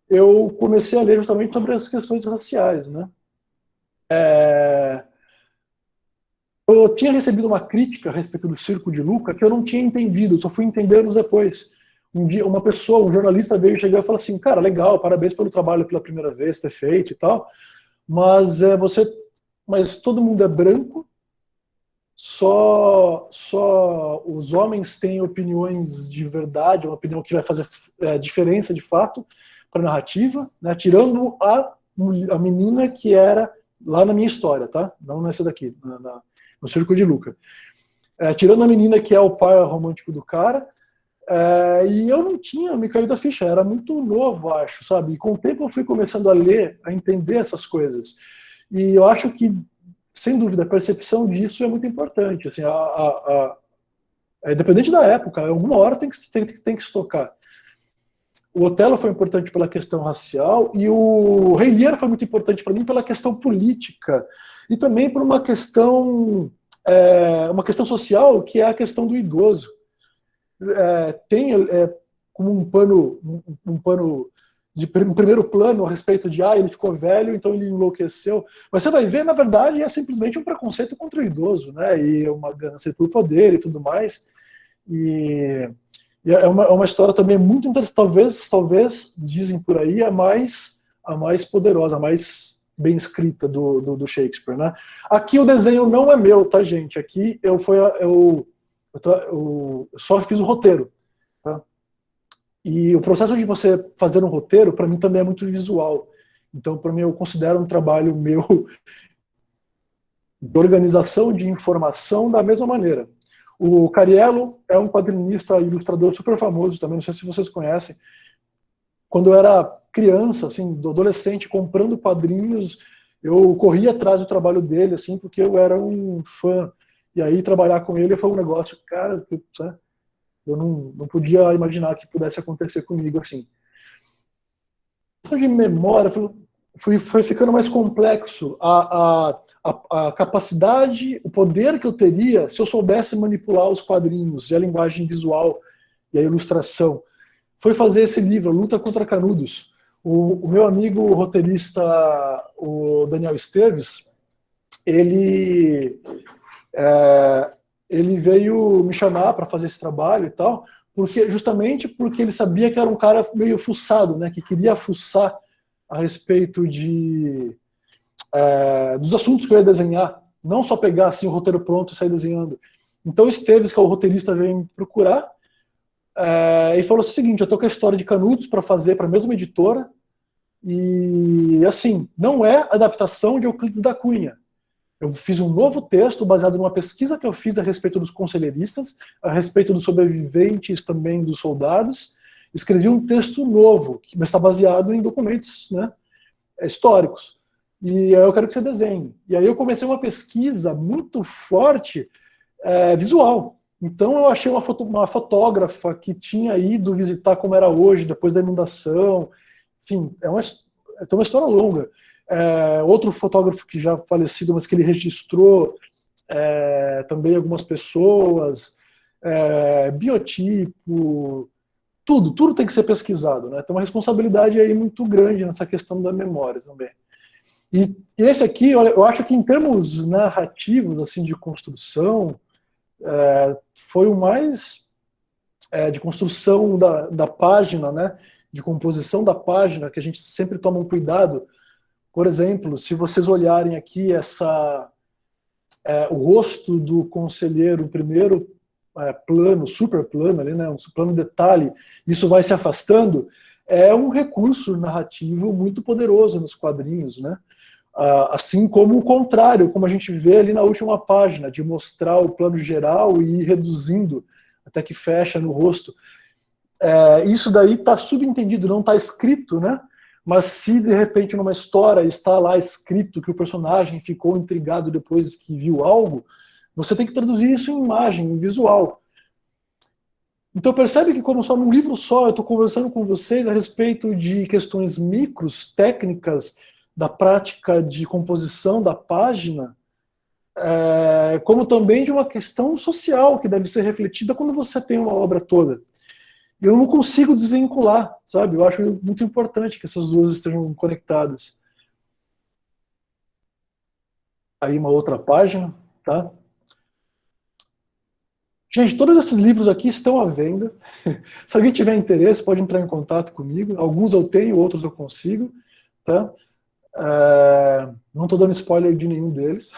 eu comecei a ler justamente sobre as questões raciais, né? Eu tinha recebido uma crítica a respeito do Circo de Luca que eu não tinha entendido, eu só fui entender anos depois. Um dia, uma pessoa, um jornalista veio chegar e falou assim, cara, legal, parabéns pelo trabalho pela primeira vez, ter feito e tal, mas mas todo mundo é branco, só os homens têm opiniões de verdade, uma opinião que vai fazer diferença de fato para a narrativa, né? Tirando a menina que era lá na minha história, tá? Não nessa daqui, no Circo de Luca. Tirando a menina que é o par romântico do cara, e eu não tinha me caído a ficha, era muito novo, acho, sabe? E com o tempo eu fui começando a ler, a entender essas coisas. E eu acho que, sem dúvida, a percepção disso é muito importante. Assim, independente da época, alguma hora tem que se tocar. O Otelo foi importante pela questão racial e o Rei Lear foi muito importante para mim pela questão política e também por uma questão social, que é a questão do idoso. Tem como um pano de primeiro plano a respeito de ele ficou velho, então ele enlouqueceu. Mas você vai ver, na verdade, é simplesmente um preconceito contra o idoso, né? E uma ganância por poder e tudo mais. E é uma história também muito interessante, talvez dizem por aí, a mais poderosa, a mais bem escrita do Shakespeare, né? Aqui o desenho não é meu, tá, gente? Aqui eu só fiz o roteiro, tá? E o processo de você fazer um roteiro, para mim, também é muito visual. Então, para mim, eu considero um trabalho meu de organização de informação da mesma maneira. O Cariello é um quadrinista e ilustrador super famoso também, não sei se vocês conhecem. Quando eu era criança, assim, adolescente, comprando quadrinhos, eu corria atrás do trabalho dele, assim, porque eu era um fã. E aí trabalhar com ele foi um negócio, cara, eu não podia imaginar que pudesse acontecer comigo assim. De memória, foi ficando mais complexo a capacidade, o poder que eu teria se eu soubesse manipular os quadrinhos e a linguagem visual e a ilustração. Foi fazer esse livro, Luta contra Canudos. O meu amigo roteirista, o Daniel Esteves, ele, ele veio me chamar para fazer esse trabalho e tal, justamente porque ele sabia que era um cara meio fuçado, né, que queria fuçar a respeito dos assuntos que eu ia desenhar, não só pegar assim, o roteiro pronto e sair desenhando. Então o Esteves, que é o roteirista, veio me procurar e falou o seguinte: eu tô com a história de Canudos para fazer para a mesma editora, e assim, não é adaptação de Euclides da Cunha. Eu fiz um novo texto baseado numa pesquisa que eu fiz a respeito dos conselheiristas, a respeito dos sobreviventes também dos soldados. Escrevi um texto novo, que está baseado em documentos, né, históricos. E eu quero que você desenhe. E aí eu comecei uma pesquisa muito forte visual. Então eu achei uma fotógrafa que tinha ido visitar como era hoje, depois da inundação. Enfim, tem uma história longa. Outro fotógrafo que já falecido, mas que ele registrou também algumas pessoas, biotipo, tudo tem que ser pesquisado, né? Tem uma responsabilidade aí muito grande nessa questão da memória também. E esse aqui, olha, eu acho que em termos narrativos, assim, de construção, foi o mais de construção da página, né? De composição da página, que a gente sempre toma um cuidado. Por exemplo, se vocês olharem aqui o rosto do conselheiro, o primeiro plano, super plano ali, né, um plano detalhe, isso vai se afastando, é um recurso narrativo muito poderoso nos quadrinhos, né? Assim como o contrário, como a gente vê ali na última página, de mostrar o plano geral e ir reduzindo até que fecha no rosto. Isso daí está subentendido, não está escrito, né? Mas se de repente numa história está lá escrito que o personagem ficou intrigado depois que viu algo, você tem que traduzir isso em imagem, em visual. Então percebe que como só num livro só eu estou conversando com vocês a respeito de questões micros, técnicas, da prática de composição da página, como também de uma questão social que deve ser refletida quando você tem uma obra toda. Eu não consigo desvincular, sabe? Eu acho muito importante que essas duas estejam conectadas. Aí uma outra página, tá? Gente, todos esses livros aqui estão à venda. Se alguém tiver interesse, pode entrar em contato comigo. Alguns eu tenho, outros eu consigo, tá? Não estou dando spoiler de nenhum deles.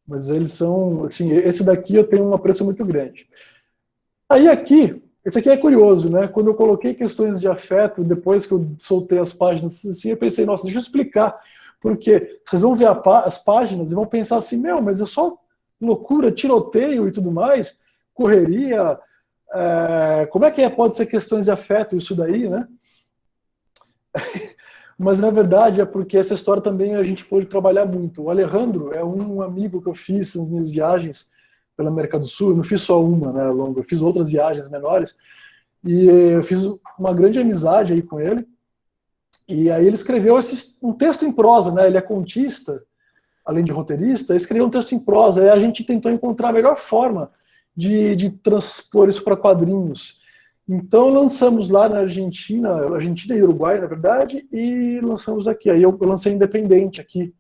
Mas eles são, assim, esse daqui eu tenho um apreço muito grande. Aí aqui, esse aqui é curioso, né? Quando eu coloquei questões de afeto, depois que eu soltei as páginas, assim, eu pensei, nossa, deixa eu explicar. Porque vocês vão ver as páginas e vão pensar assim, mas é só loucura, tiroteio e tudo mais, correria, como é que pode ser questões de afeto isso daí, né? Mas na verdade é porque essa história também a gente pôde trabalhar muito. O Alejandro é um amigo que eu fiz nas minhas viagens pela América do Sul. Eu não fiz só uma, né, longa, eu fiz outras viagens menores. E eu fiz uma grande amizade aí com ele. E aí ele escreveu um texto em prosa, né? Ele é contista, além de roteirista, ele escreveu um texto em prosa. E a gente tentou encontrar a melhor forma de transpor isso para quadrinhos. Então lançamos lá na Argentina e Uruguai, na verdade, e lançamos aqui. Aí eu lancei independente aqui.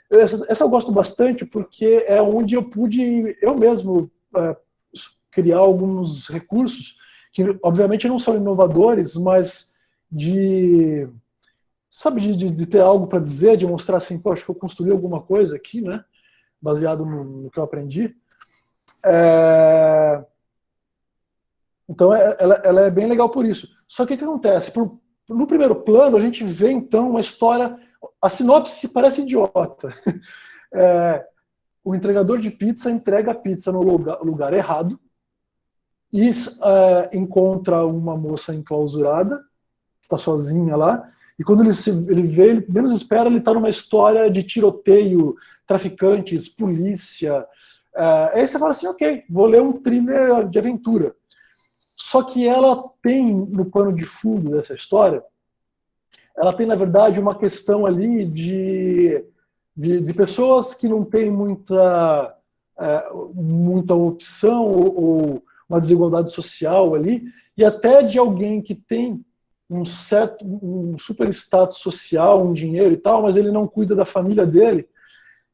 Essa eu gosto bastante porque é onde eu pude, eu mesmo, criar alguns recursos que, obviamente, não são inovadores, mas sabe, de ter algo para dizer, de mostrar assim, poxa, que eu construí alguma coisa aqui, né, baseado no que eu aprendi. Então, ela é bem legal por isso. Só que o que acontece? No primeiro plano, a gente vê, então, uma história... A sinopse parece idiota. O entregador de pizza entrega a pizza no lugar errado e encontra uma moça enclausurada, está sozinha lá, e quando ele vê, ele menos espera, ele está numa história de tiroteio, traficantes, polícia. Aí você fala assim, ok, vou ler um thriller de aventura. Só que ela tem, no pano de fundo dessa história, ela tem, na verdade, uma questão ali de pessoas que não têm muita opção ou uma desigualdade social ali, e até de alguém que tem um super status social, um dinheiro e tal, mas ele não cuida da família dele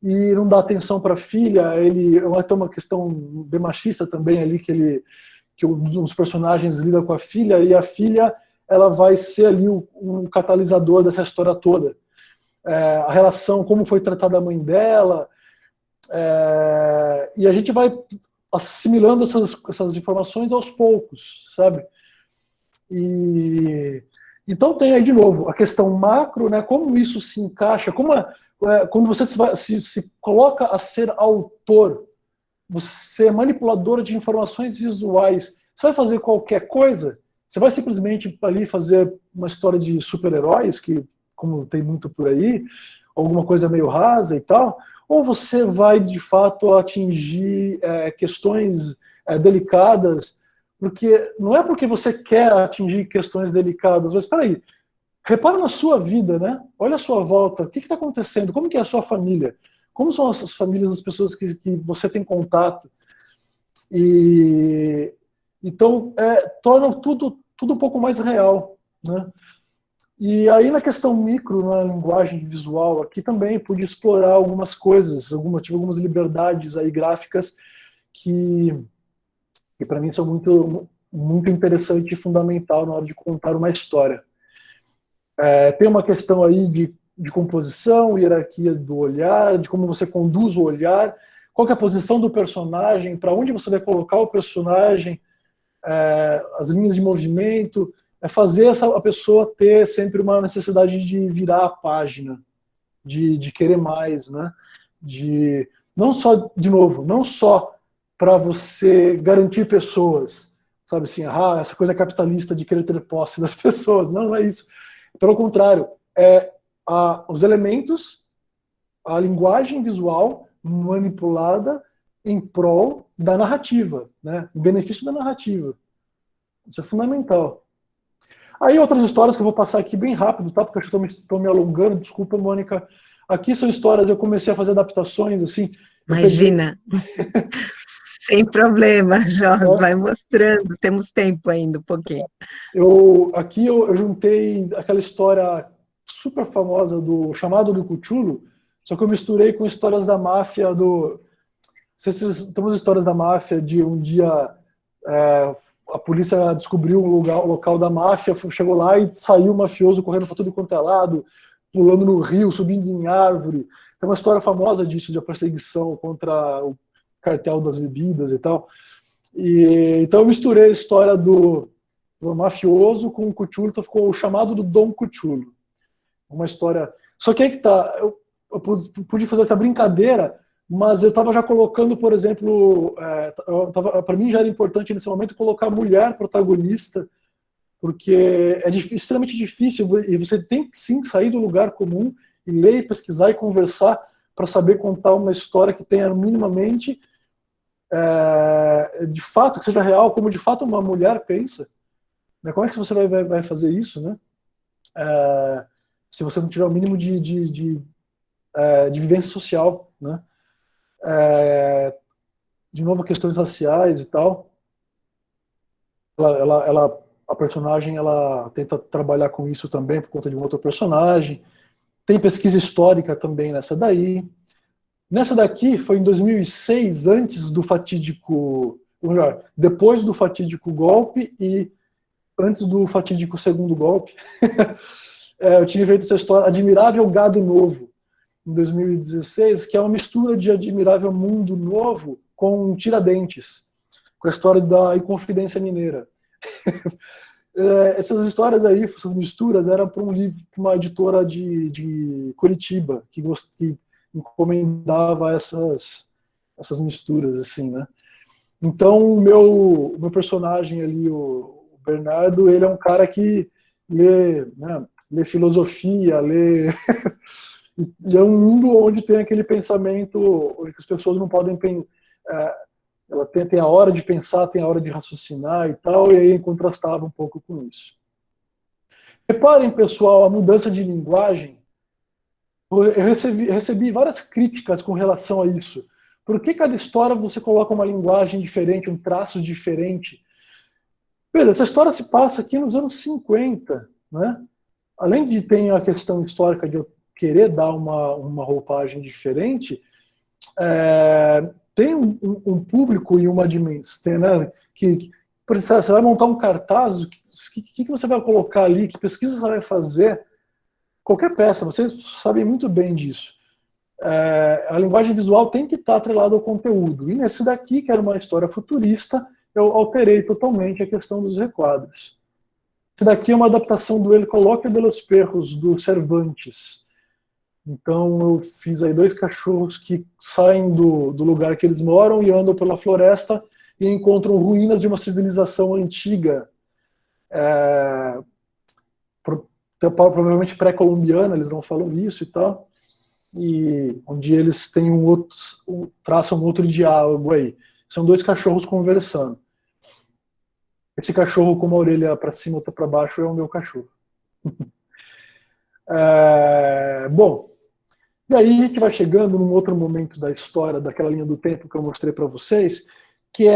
e não dá atenção para a filha. Ele tem uma questão bem machista também ali, que um dos personagens lida com a filha, e a filha ela vai ser ali um catalisador dessa história toda. A relação, como foi tratada a mãe dela, e a gente vai assimilando essas informações aos poucos, sabe? Então tem aí de novo a questão macro, né? Como isso se encaixa, quando você se coloca a ser autor, você é manipulador de informações visuais, você vai fazer qualquer coisa? Você vai simplesmente ali fazer uma história de super-heróis, que como tem muito por aí, alguma coisa meio rasa e tal, ou você vai de fato atingir questões delicadas, porque não é porque você quer atingir questões delicadas, mas espera aí, repara na sua vida, né? Olha a sua volta, o que está acontecendo? Como que é a sua família? Como são as famílias das pessoas que você tem contato? Então, torna tudo um pouco mais real, né? E aí na questão micro, na linguagem visual, aqui também pude explorar algumas coisas, tive algumas liberdades aí gráficas que para mim são muito, muito interessante e fundamental na hora de contar uma história. Tem uma questão aí de composição, hierarquia do olhar, de como você conduz o olhar, qual que é a posição do personagem, para onde você vai colocar o personagem, as linhas de movimento, fazer a pessoa ter sempre uma necessidade de virar a página, de querer mais, né? Não só, de novo, não só para você garantir pessoas, sabe assim, essa coisa capitalista de querer ter posse das pessoas, não é isso. Pelo contrário, os elementos, a linguagem visual manipulada em prol da narrativa, né? Em benefício da narrativa. Isso é fundamental. Aí outras histórias que eu vou passar aqui bem rápido, tá? Porque eu estou me alongando, desculpa, Mônica. Aqui são histórias, eu comecei a fazer adaptações, assim. Imagina. Sem problema, Jos, vai mostrando, temos tempo ainda um pouquinho. Aqui eu juntei aquela história super famosa do Chamado do Cthulhu, só que eu misturei com histórias da máfia temos histórias da máfia de um dia a polícia descobriu o local da máfia, chegou lá e saiu o mafioso correndo para tudo quanto é lado, pulando no rio, subindo em árvore. Tem uma história famosa disso, de perseguição contra o cartel das bebidas e tal. Então eu misturei a história do mafioso com o Cthulhu, então ficou o Chamado do Dom Cthulhu. Uma história... Só que aí que tá, eu pude fazer essa brincadeira, mas eu estava já colocando, por exemplo, para mim já era importante nesse momento colocar a mulher protagonista, porque é extremamente difícil, e você tem que sim sair do lugar comum e ler, pesquisar e conversar para saber contar uma história que tenha minimamente, de fato, que seja real, como de fato uma mulher pensa. Como é que você vai fazer isso, né? Se você não tiver o mínimo de vivência social, né? De novo, questões raciais e tal. A personagem ela tenta trabalhar com isso também por conta de um outro personagem. Tem pesquisa histórica também nessa daí. Nessa daqui foi em 2006, antes do fatídico, ou melhor, depois do fatídico golpe e antes do fatídico segundo golpe. Eu tinha feito essa história, Admirável Gado Novo, em 2016, que é uma mistura de Admirável Mundo Novo com Tiradentes, com a história da Inconfidência Mineira. Essas histórias aí, essas misturas, eram para um livro, para uma editora de Curitiba, que encomendava essas misturas, assim, né? Então, o meu personagem ali, o Bernardo, ele é um cara que lê filosofia, lê... E é um mundo onde tem aquele pensamento, onde as pessoas não podem ela tem a hora de pensar, tem a hora de raciocinar e tal, e aí contrastava um pouco com isso. Reparem, pessoal, a mudança de linguagem. Eu recebi várias críticas com relação a isso. Por que cada história você coloca uma linguagem diferente, um traço diferente? Pedro, essa história se passa aqui nos anos 50, né? Além de ter a questão histórica de eu querer dar uma roupagem diferente, tem um público e uma dimensão, né? Que você vai montar um cartaz, o que você vai colocar ali, que pesquisa você vai fazer, qualquer peça, vocês sabem muito bem disso. A linguagem visual tem que estar atrelada ao conteúdo. E nesse daqui, que era uma história futurista, eu alterei totalmente a questão dos requadros. Esse daqui é uma adaptação do El Coloquio de los Perros, do Cervantes. Então eu fiz aí 2 cachorros que saem do lugar que eles moram e andam pela floresta e encontram ruínas de uma civilização antiga, provavelmente pré-colombiana, eles não falam isso e tal, e onde eles têm traçam um outro diálogo aí. São 2 cachorros conversando. Esse cachorro com uma orelha para cima e outra para baixo é o meu cachorro. Bom, e aí a gente vai chegando num outro momento da história, daquela linha do tempo que eu mostrei para vocês, que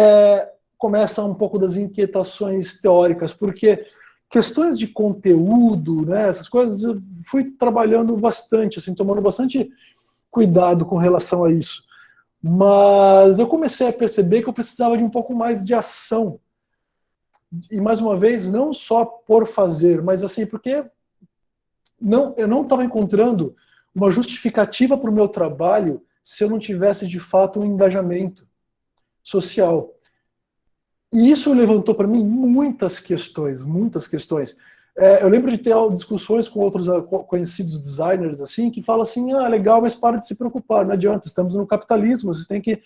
começa um pouco das inquietações teóricas, porque questões de conteúdo, né, essas coisas, eu fui trabalhando bastante, assim, tomando bastante cuidado com relação a isso. Mas eu comecei a perceber que eu precisava de um pouco mais de ação. E, mais uma vez, não só por fazer, mas assim, porque eu não estava encontrando uma justificativa para o meu trabalho se eu não tivesse, de fato, um engajamento social. E isso levantou para mim muitas questões, muitas questões. Eu lembro de ter discussões com outros conhecidos designers assim, que falam assim, legal, mas para de se preocupar, não adianta, estamos no capitalismo, você tem que...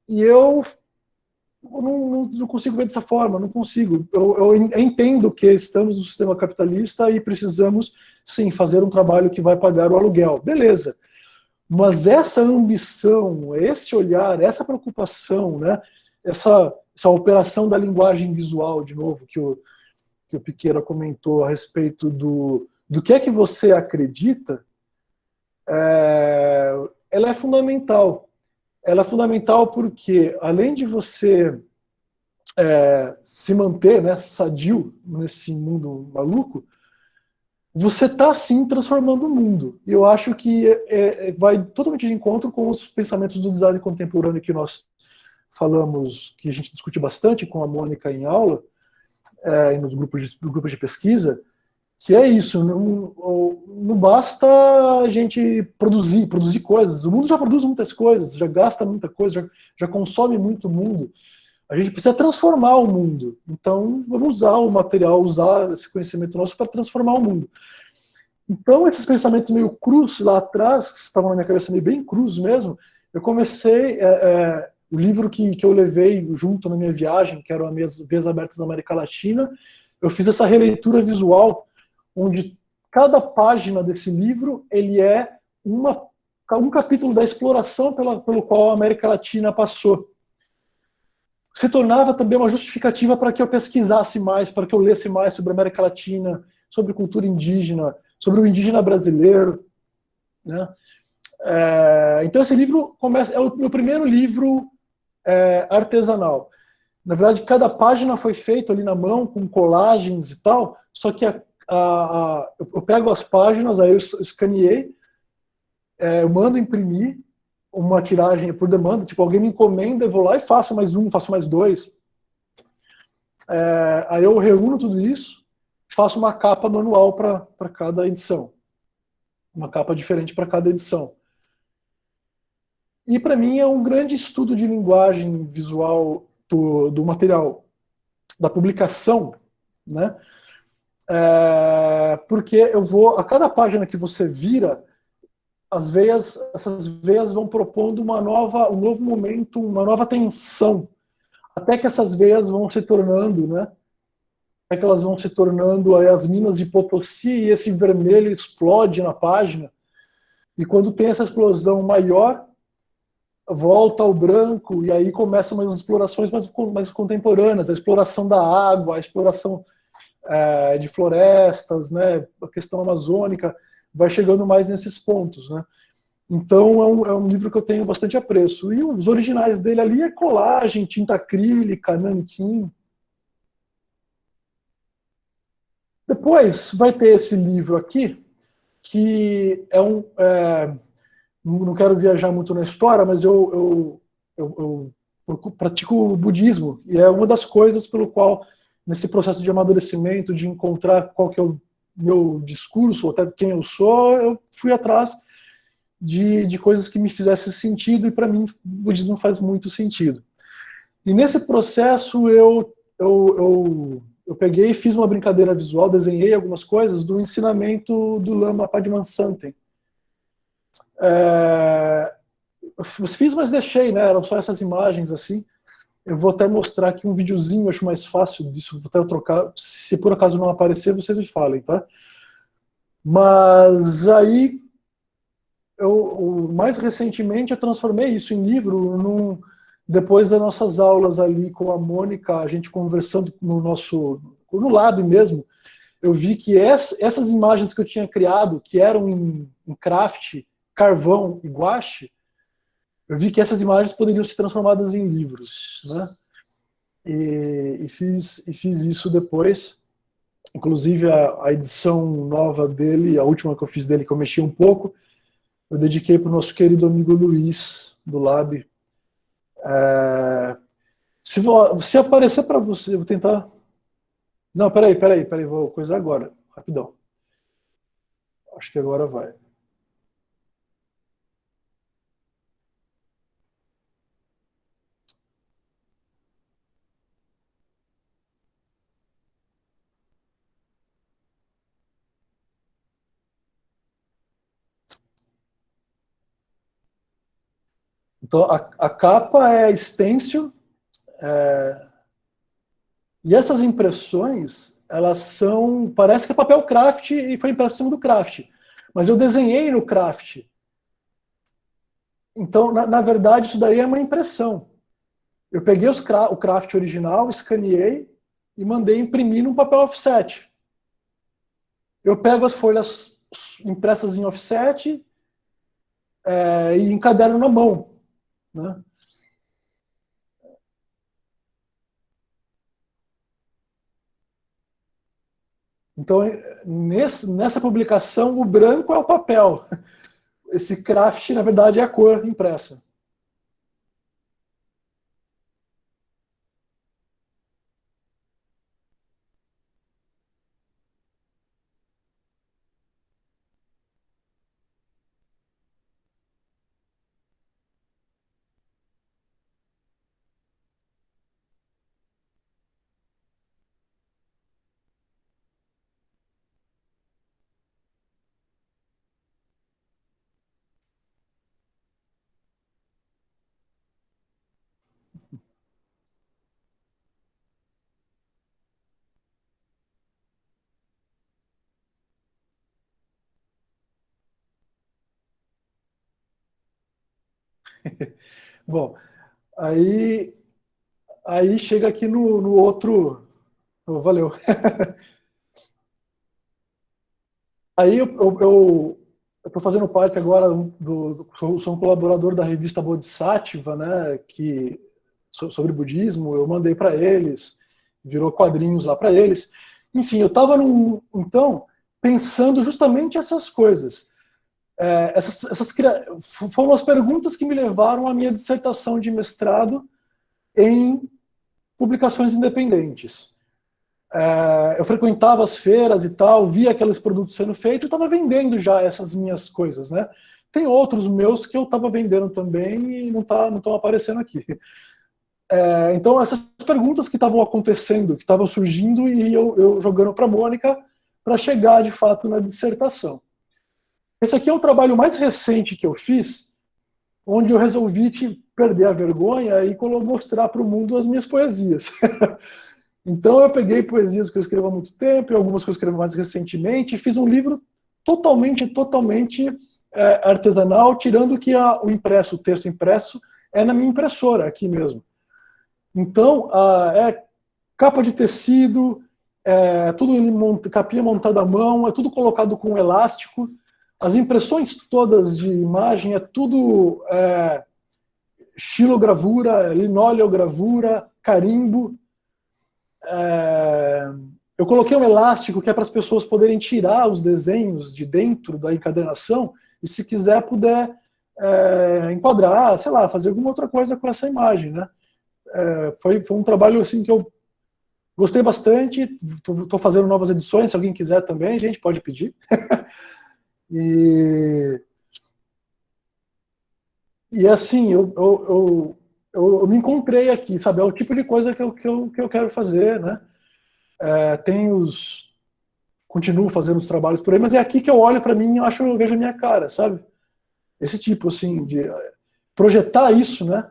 E eu não consigo ver dessa forma, não consigo. Eu entendo que estamos no sistema capitalista e precisamos, sim, fazer um trabalho que vai pagar o aluguel. Beleza. Mas essa ambição, esse olhar, essa preocupação, né, essa operação da linguagem visual, de novo, que o Piqueira comentou a respeito do que é que você acredita, ela é fundamental. Ela é fundamental porque, além de você se manter, né, sadio nesse mundo maluco, você está, sim, transformando o mundo. E eu acho que vai totalmente de encontro com os pensamentos do design contemporâneo que nós falamos, que a gente discute bastante com a Mônica em aula, e nos grupos de pesquisa, que é isso, não basta a gente produzir coisas. O mundo já produz muitas coisas, já gasta muita coisa, já consome muito mundo. A gente precisa transformar o mundo. Então, vamos usar o material, usar esse conhecimento nosso para transformar o mundo. Então, esses pensamentos meio crus lá atrás, que estavam na minha cabeça meio bem crus mesmo, eu comecei... o livro que eu levei junto na minha viagem, que era as Vias Abertas da América Latina, eu fiz essa releitura visual, onde cada página desse livro ele é um capítulo da exploração pelo qual a América Latina passou. Se tornava também uma justificativa para que eu pesquisasse mais, para que eu lesse mais sobre a América Latina, sobre cultura indígena, sobre o indígena brasileiro, né? Então esse livro é o meu primeiro livro artesanal. Na verdade, cada página foi feita ali na mão, com colagens e tal, só que eu pego as páginas, aí eu escaneei, eu mando imprimir uma tiragem por demanda, tipo, alguém me encomenda, eu vou lá e faço mais um, faço mais 2. Aí eu reúno tudo isso, faço uma capa manual para cada edição. Uma capa diferente para cada edição. E para mim é um grande estudo de linguagem visual do material, da publicação, né? Porque a cada página que você vira, essas veias vão propondo um novo momento, uma nova tensão, até que essas veias vão se tornando, né? Até que elas vão se tornando as minas de Potosí e esse vermelho explode na página. E quando tem essa explosão maior, volta ao branco, e aí começam umas explorações mais contemporâneas, a exploração da água, a exploração de florestas, né, a questão amazônica, vai chegando mais nesses pontos, né? Então é um livro que eu tenho bastante apreço. E os originais dele ali é colagem, tinta acrílica, nanquim. depois vai ter esse livro aqui, que não quero viajar muito na história, mas eu pratico o budismo, e é uma das coisas pelo qual, nesse processo de amadurecimento, de encontrar qual que é o meu discurso, ou até quem eu sou, eu fui atrás de coisas que me fizessem sentido, e para mim o budismo faz muito sentido. E nesse processo eu peguei e fiz uma brincadeira visual, desenhei algumas coisas do ensinamento do Lama Padmansanten. Fiz, mas deixei, né? Eram só essas imagens assim. Eu vou até mostrar aqui um videozinho, acho mais fácil disso, vou até trocar. Se por acaso não aparecer, vocês me falem, tá? Mas aí, mais recentemente, eu transformei isso em livro, depois das nossas aulas ali com a Mônica, a gente conversando no lab mesmo, eu vi que essas imagens que eu tinha criado, que eram em craft, carvão e guache, eu vi que essas imagens poderiam ser transformadas em livros, né? E fiz isso depois. Inclusive a edição nova dele, a última que eu fiz dele, que eu mexi um pouco, eu dediquei para o nosso querido amigo Luiz, do Lab. Se aparecer para você, eu vou tentar... Não, peraí, vou coisar agora, rapidão. Acho que agora vai. Então, a capa é stencil, e essas impressões, elas são... Parece que é papel craft e foi impresso em cima do craft. Mas eu desenhei no craft. Então, na verdade, isso daí é uma impressão. Eu peguei o craft original, escaneei e mandei imprimir num papel offset. Eu pego as folhas impressas em offset e encaderno na mão, né? Então, nessa publicação, o branco é o papel. Esse craft, na verdade, é a cor impressa. Bom, aí chega aqui no outro... Oh, valeu. Aí eu estou fazendo parte agora sou um colaborador da revista Bodhisattva, né, sobre budismo. Eu mandei para eles, virou quadrinhos lá para eles. Enfim, eu estava então pensando justamente essas coisas. Foram as perguntas que me levaram à minha dissertação de mestrado em publicações independentes. Eu frequentava as feiras e tal, via aqueles produtos sendo feitos e estava vendendo já essas minhas coisas, né? Tem outros meus que eu estava vendendo também e não estão aparecendo aqui. Então, essas perguntas que estavam acontecendo, que estavam surgindo, e eu jogando para a Mônica para chegar, de fato, na dissertação. Esse aqui é o trabalho mais recente que eu fiz, onde eu resolvi perder a vergonha e mostrar para o mundo as minhas poesias. Então eu peguei poesias que eu escrevo há muito tempo e algumas que eu escrevo mais recentemente e fiz um livro totalmente artesanal, tirando que o texto impresso é na minha impressora, aqui mesmo. Então, capa de tecido, tudo capinha montada à mão, é tudo colocado com elástico. As impressões todas de imagem é tudo xilogravura, linoleogravura, carimbo. Eu coloquei um elástico que é para as pessoas poderem tirar os desenhos de dentro da encadernação e, se quiser, puder enquadrar, sei lá, fazer alguma outra coisa com essa imagem, né? Foi um trabalho assim que eu gostei bastante. Estou fazendo novas edições, se alguém quiser também, a gente pode pedir. E assim, eu me encontrei aqui, sabe? É o tipo de coisa que eu quero fazer, né? Continuo fazendo os trabalhos por aí, mas é aqui que eu olho para mim e eu vejo a minha cara, sabe? Esse tipo, assim, de projetar isso, né?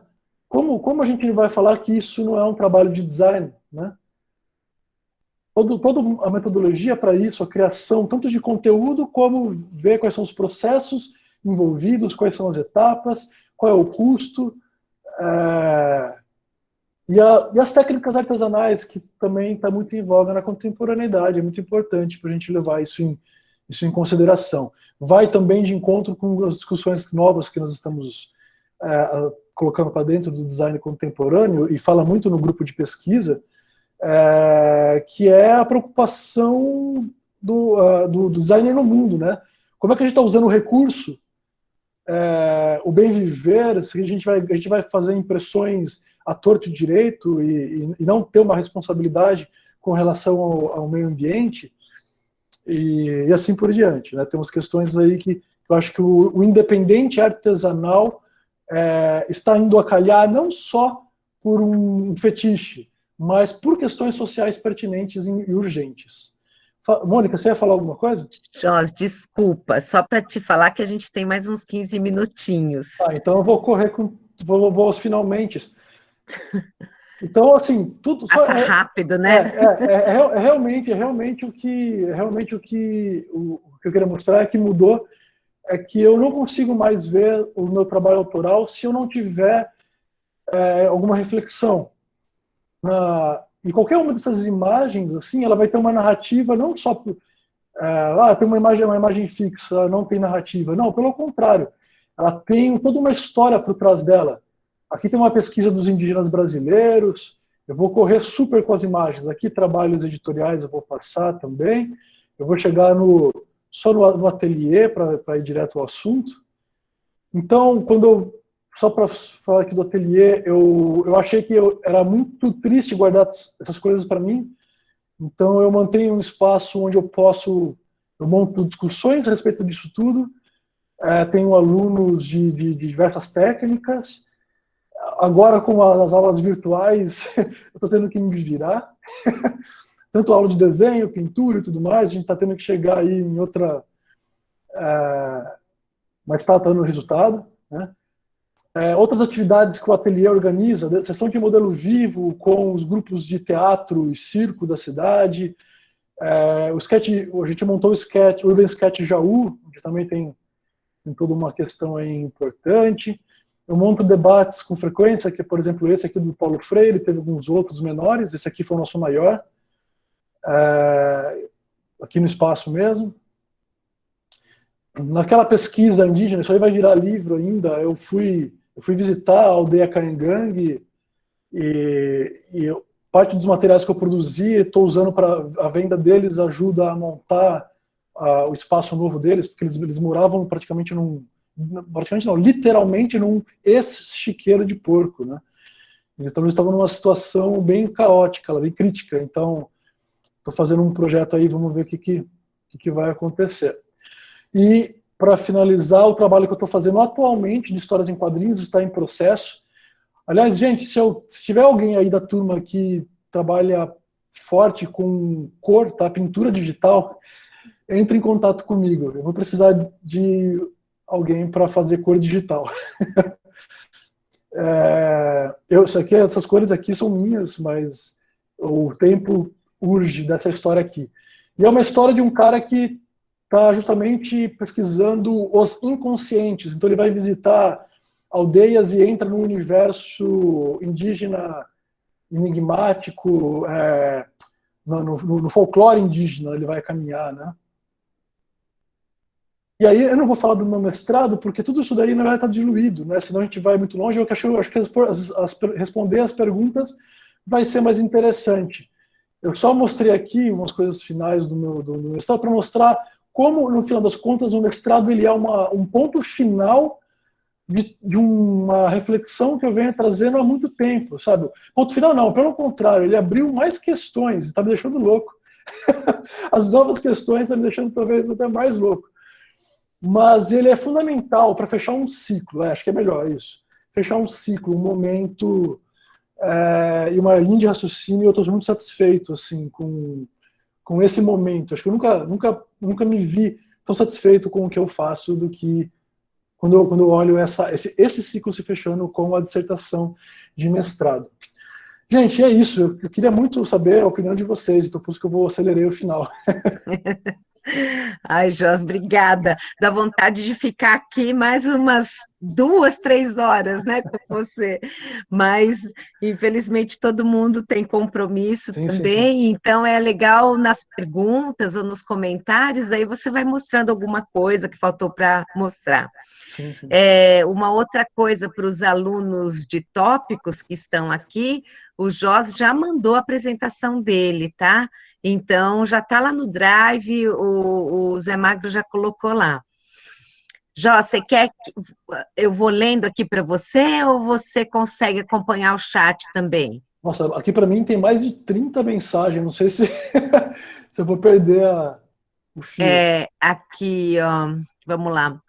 Como a gente vai falar que isso não é um trabalho de design, né? Toda a metodologia para isso, a criação tanto de conteúdo, como ver quais são os processos envolvidos, quais são as etapas, qual é o custo, e as técnicas artesanais, que também está muito em voga na contemporaneidade, é muito importante para a gente levar isso em consideração. Vai também de encontro com as discussões novas que nós estamos colocando para dentro do design contemporâneo, e fala muito no grupo de pesquisa, que é a preocupação do designer no mundo, né? Como é que a gente está usando o recurso, o bem viver, se a gente vai fazer impressões à torto e direito e não ter uma responsabilidade com relação ao meio ambiente e assim por diante, né? Temos questões aí que eu acho que o independente artesanal está indo a calhar não só por um fetiche, mas por questões sociais pertinentes e urgentes. Mônica, você ia falar alguma coisa? Joss, desculpa, só para te falar que a gente tem mais uns 15 minutinhos. Então eu vou correr vou aos finalmente. Então, assim, tudo passa rápido, né? Realmente o que eu queria mostrar é que mudou, é que eu não consigo mais ver o meu trabalho autoral se eu não tiver alguma reflexão. E qualquer uma dessas imagens, assim, ela vai ter uma narrativa, não só tem uma imagem fixa, não tem narrativa. Não, pelo contrário, ela tem toda uma história por trás dela. Aqui tem uma pesquisa dos indígenas brasileiros, eu vou correr super com as imagens. Aqui trabalhos editoriais eu vou passar também. Eu vou chegar só no ateliê para ir direto ao assunto. Então, só para falar aqui do ateliê, eu achei que era muito triste guardar essas coisas para mim. Então, eu mantenho um espaço onde eu monto discussões a respeito disso tudo. Tenho alunos de diversas técnicas. Agora, com as aulas virtuais, eu estou tendo que me virar. Tanto aula de desenho, pintura e tudo mais, a gente está tendo que chegar aí em outra... mas está dando resultado, né? Outras atividades que o ateliê organiza, sessão de modelo vivo com os grupos de teatro e circo da cidade. A gente montou o Urban Sketch Jaú, que também tem toda uma questão aí importante. Eu monto debates com frequência, que por exemplo esse aqui do Paulo Freire, teve alguns outros menores, esse aqui foi o nosso maior, aqui no espaço mesmo. Naquela pesquisa indígena, isso aí vai virar livro ainda, eu fui visitar a aldeia Caingangue e parte dos materiais que eu produzi, estou usando para a venda deles, ajuda a montar o espaço novo deles, porque eles moravam literalmente num ex-chiqueiro de porco, né? Então eles estavam numa situação bem caótica, bem crítica. Então estou fazendo um projeto aí, vamos ver o que vai acontecer. E para finalizar, o trabalho que eu estou fazendo atualmente de histórias em quadrinhos está em processo. Aliás, gente, se tiver alguém aí da turma que trabalha forte com cor, tá, pintura digital, entre em contato comigo. Eu vou precisar de alguém para fazer cor digital. Essas cores aqui são minhas, mas o tempo urge dessa história aqui. E é uma história de um cara que está justamente pesquisando os inconscientes. Então ele vai visitar aldeias e entra num universo indígena enigmático, no folclore indígena ele vai caminhar, né? E aí eu não vou falar do meu mestrado, porque tudo isso daí na verdade está diluído, né? Senão a gente vai muito longe. Eu acho que responder as perguntas vai ser mais interessante. Eu só mostrei aqui umas coisas finais do meu mestrado para mostrar como, no final das contas, o mestrado ele é um ponto final de uma reflexão que eu venho trazendo há muito tempo, sabe? Ponto final não, pelo contrário, ele abriu mais questões, está me deixando louco. As novas questões estão me deixando talvez até mais louco. Mas ele é fundamental para fechar um ciclo, acho que é melhor isso. Fechar um ciclo, um momento e uma linha de raciocínio, eu estou muito satisfeito assim, com esse momento. Acho que eu nunca me vi tão satisfeito com o que eu faço do que quando eu olho esse ciclo se fechando com a dissertação de mestrado. Gente, é isso. Eu queria muito saber a opinião de vocês, então por isso que eu acelerei o final. Ai, Jos, obrigada. Dá vontade de ficar aqui mais umas 2, 3 horas, né, com você. Mas, infelizmente, todo mundo tem compromisso Sim, sim, sim. também, então é legal nas perguntas ou nos comentários, aí você vai mostrando alguma coisa que faltou para mostrar. Sim, sim. Uma outra coisa para os alunos de tópicos que estão aqui, o Jos já mandou a apresentação dele, tá? Então, já está lá no Drive, o Zé Magro já colocou lá. Jó, você quer que eu vou lendo aqui para você ou você consegue acompanhar o chat também? Nossa, aqui para mim tem mais de 30 mensagens, não sei se, se eu vou perder o fio. Aqui, ó, vamos lá.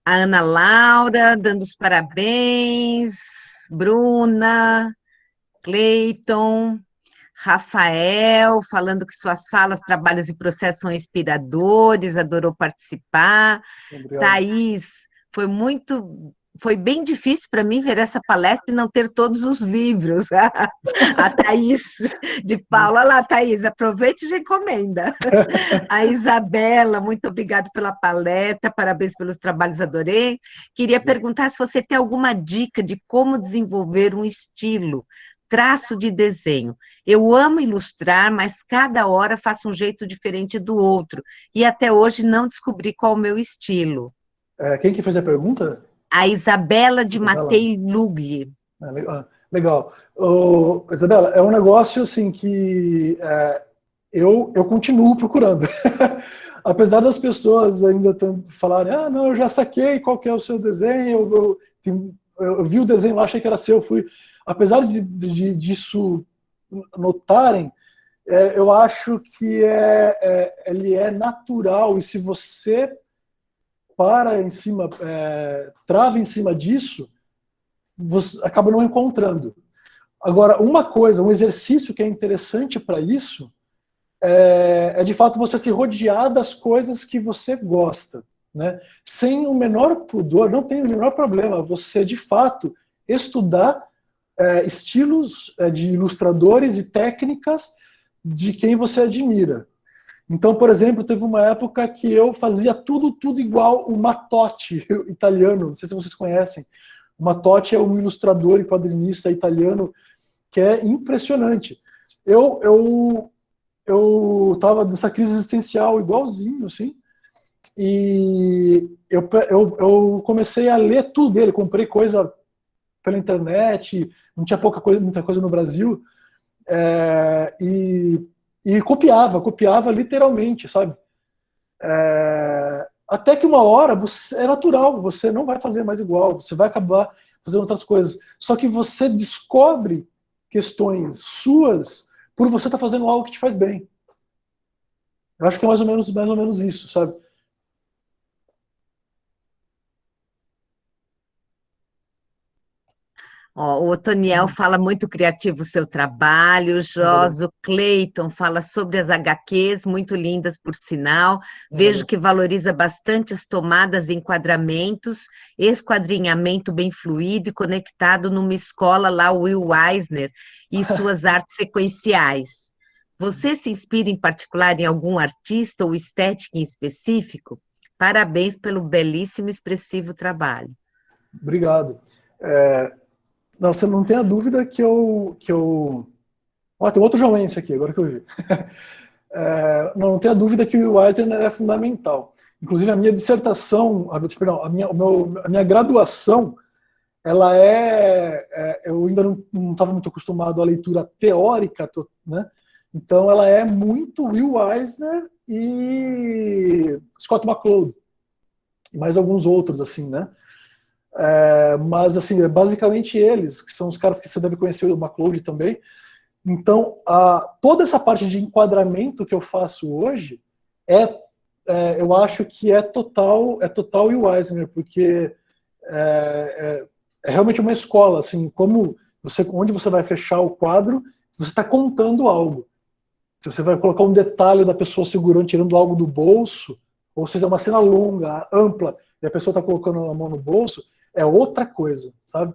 A Ana Laura dando os parabéns, Bruna, Cleiton, Rafael falando que suas falas, trabalhos e processos são inspiradores, adorou participar. Obrigado. Thaís, foi bem difícil para mim ver essa palestra e não ter todos os livros. A Thaís de Paula, lá, Thaís, aproveite e já encomenda. A Isabela, muito obrigada pela palestra, parabéns pelos trabalhos, adorei. Queria perguntar se você tem alguma dica de como desenvolver um estilo, traço de desenho. Eu amo ilustrar, mas cada hora faço um jeito diferente do outro, e até hoje não descobri qual é o meu estilo. Quem que fez a pergunta? A Isabela de Isabela. Matei Lugli. Legal. Isabela, é um negócio assim que eu continuo procurando. Apesar das pessoas ainda falarem, não, eu já saquei qual que é o seu desenho, eu vi o desenho lá, achei que era seu, fui. Apesar disso notarem, eu acho que ele é natural, e se você trava em cima disso, você acaba não encontrando. Agora, um exercício que é interessante para isso é de fato você se rodear das coisas que você gosta, né? Sem o menor pudor, não tem o menor problema você de fato estudar estilos de ilustradores e técnicas de quem você admira. Então, por exemplo, teve uma época que eu fazia tudo igual o Mattotti, italiano, não sei se vocês conhecem. O Mattotti é um ilustrador e quadrinista italiano que é impressionante. Eu estava nessa crise existencial igualzinho, assim, e eu comecei a ler tudo dele, comprei coisa pela internet, não tinha muita coisa no Brasil, e copiava literalmente, sabe? Até que uma hora é natural, você não vai fazer mais igual, você vai acabar fazendo outras coisas. Só que você descobre questões suas por você estar fazendo algo que te faz bem. Eu acho que é mais ou menos isso, sabe? Ó, o Otoniel fala muito criativo o seu trabalho, o Obrigado. Joso Clayton fala sobre as HQs, muito lindas por sinal. Vejo Obrigado. que valoriza bastante as tomadas e enquadramentos, esquadrinhamento bem fluido e conectado numa escola lá, Will Eisner, e suas artes sequenciais. Você se inspira em particular em algum artista ou estética em específico? Parabéns pelo belíssimo e expressivo trabalho. Obrigado. Não, você não tem a dúvida que eu... Ó, tem outro joense aqui, agora que eu vi. Não tem a dúvida que o Eisner é fundamental. Inclusive, a minha dissertação, perdão, a minha graduação ela eu ainda não estava muito acostumado à leitura teórica, né? Então ela é muito Will Eisner e Scott McCloud, e mais alguns outros, assim, né? Mas, assim, é basicamente eles, que são os caras que você deve conhecer, o McCloud também. Então, toda essa parte de enquadramento que eu faço hoje, eu acho que é total Will Eisner, porque é realmente uma escola, assim, onde você vai fechar o quadro, você está contando algo. Se você vai colocar um detalhe da pessoa segurando, tirando algo do bolso, ou seja, uma cena longa, ampla, e a pessoa está colocando a mão no bolso, é outra coisa, sabe?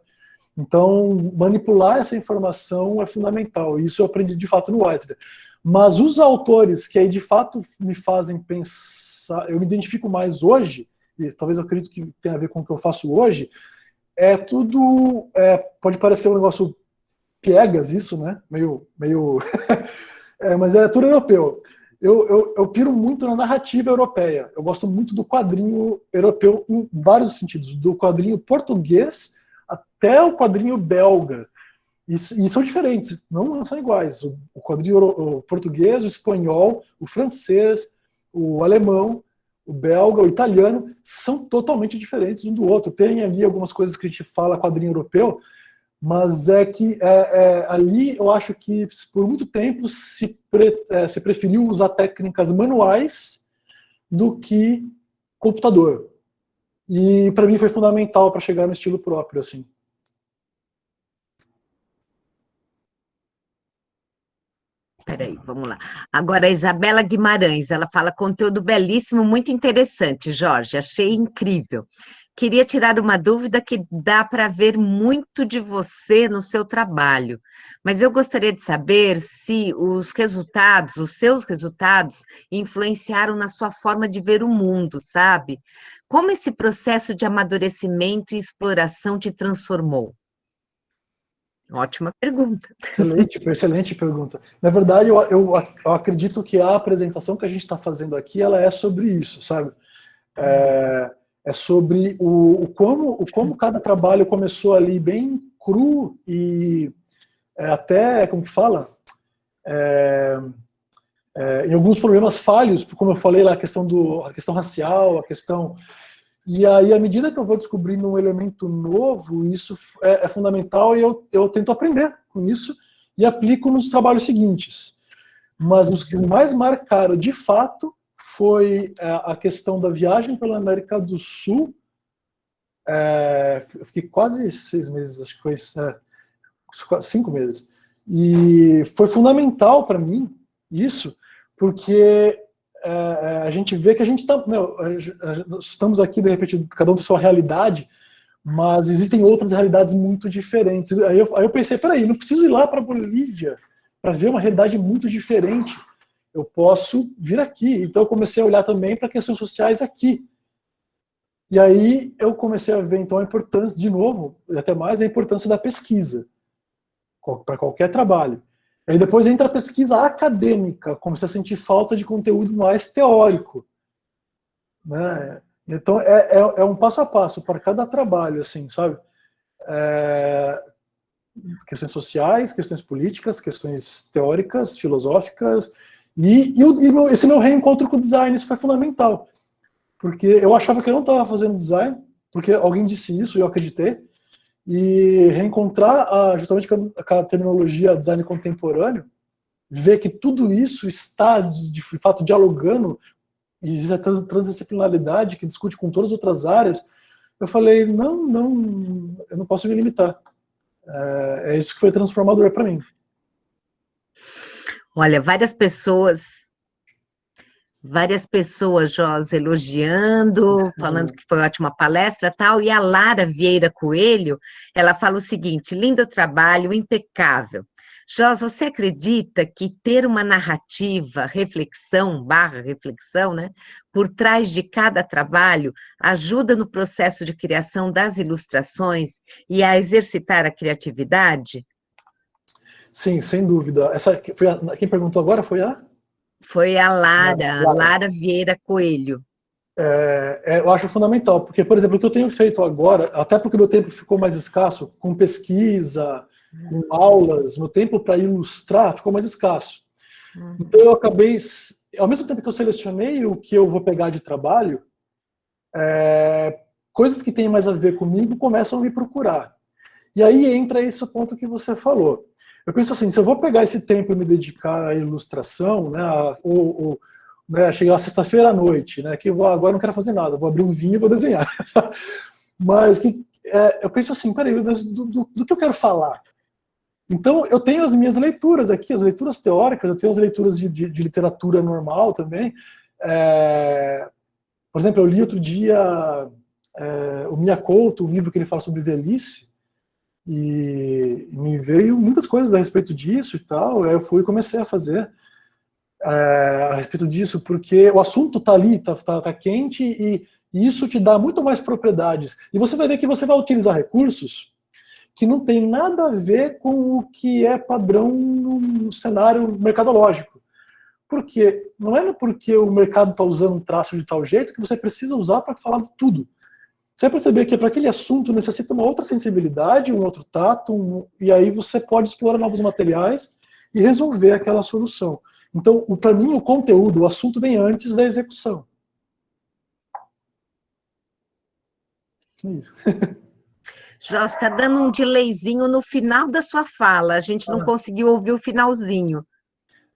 Então, manipular essa informação é fundamental. Isso eu aprendi de fato no Eisner. Mas os autores que aí de fato me fazem pensar, eu me identifico mais hoje, e talvez eu acredito que tenha a ver com o que eu faço hoje, pode parecer um negócio piegas isso, né? Meio mas é tudo europeu. Eu piro muito na narrativa europeia. Eu gosto muito do quadrinho europeu em vários sentidos, do quadrinho português até o quadrinho belga. E são diferentes, não são iguais. O quadrinho o português, o espanhol, o francês, o alemão, o belga, o italiano, são totalmente diferentes um do outro. Tem ali algumas coisas que a gente fala quadrinho europeu, mas é que ali eu acho que por muito tempo se preferiu usar técnicas manuais do que computador. E para mim foi fundamental para chegar no estilo próprio, assim. Peraí, vamos lá. Agora, a Isabela Guimarães, ela fala conteúdo belíssimo, muito interessante, Jorge, achei incrível. Queria tirar uma dúvida que dá para ver muito de você no seu trabalho, mas eu gostaria de saber se os seus resultados, influenciaram na sua forma de ver o mundo, sabe? Como esse processo de amadurecimento e exploração te transformou? Ótima pergunta. Excelente pergunta. Na verdade, eu acredito que a apresentação que a gente está fazendo aqui, ela é sobre isso, sabe? É sobre como cada trabalho começou ali bem cru e até, como que fala? Em alguns problemas falhos, como eu falei lá, a questão racial, a questão... E aí, à medida que eu vou descobrindo um elemento novo, isso é fundamental e eu tento aprender com isso e aplico nos trabalhos seguintes. Mas os que mais marcaram, de fato, foi a questão da viagem pela América do Sul. Eu fiquei quase 6 meses, acho que foi 5 meses. E foi fundamental para mim isso, porque a gente vê que a gente está... estamos aqui, de repente, cada um tem sua realidade, mas existem outras realidades muito diferentes. Aí eu pensei, peraí, não preciso ir lá para a Bolívia para ver uma realidade muito diferente. Eu posso vir aqui. Então eu comecei a olhar também para questões sociais aqui. E aí eu comecei a ver, então, a importância, de novo, até mais, a importância da pesquisa para qualquer trabalho. Aí depois entra a pesquisa acadêmica, comecei a sentir falta de conteúdo mais teórico, né? Então é um passo a passo para cada trabalho, assim, sabe? Questões sociais, questões políticas, questões teóricas, filosóficas, esse meu reencontro com o design, isso foi fundamental, porque eu achava que eu não estava fazendo design, porque alguém disse isso e eu acreditei, e reencontrar justamente com a terminologia design contemporâneo, ver que tudo isso está, de fato, dialogando, e existe a transdisciplinaridade que discute com todas as outras áreas, eu falei, não, eu não posso me limitar. É isso que foi transformador para mim. Olha, várias pessoas, Jos, elogiando, falando que foi ótima palestra e tal, e a Lara Vieira Coelho, ela fala o seguinte, lindo trabalho, impecável. Jos, você acredita que ter uma narrativa, reflexão, né, por trás de cada trabalho, ajuda no processo de criação das ilustrações e a exercitar a criatividade? Sim, sem dúvida. Quem perguntou agora foi a? Foi a Lara Vieira Coelho. Eu acho fundamental, porque, por exemplo, o que eu tenho feito agora, até porque meu tempo ficou mais escasso, com pesquisa, com aulas, meu tempo para ilustrar ficou mais escasso. Então eu acabei, ao mesmo tempo que eu selecionei o que eu vou pegar de trabalho, coisas que têm mais a ver comigo começam a me procurar. E aí entra esse ponto que você falou. Eu penso assim, se eu vou pegar esse tempo e me dedicar à ilustração, né, ou né, chegar sexta-feira à noite, né, que agora não quero fazer nada, vou abrir um vinho e vou desenhar. Mas eu penso assim, peraí, mas do que eu quero falar? Então, eu tenho as minhas leituras aqui, as leituras teóricas, eu tenho as leituras de literatura normal também. Por exemplo, eu li outro dia o Mia Couto, um livro que ele fala sobre velhice, e me veio muitas coisas a respeito disso e tal. Aí eu fui e comecei a fazer a respeito disso, porque o assunto está ali, tá quente, e isso te dá muito mais propriedades. E você vai ver que você vai utilizar recursos que não tem nada a ver com o que é padrão no cenário mercadológico. Por quê? Não é porque o mercado está usando um traço de tal jeito que você precisa usar para falar de tudo. Você vai perceber que para aquele assunto necessita uma outra sensibilidade, um outro tato, e aí você pode explorar novos materiais e resolver aquela solução. Então, para mim, o conteúdo, o assunto vem antes da execução. É isso. Jó, está dando um delayzinho no final da sua fala, a gente não conseguiu ouvir o finalzinho.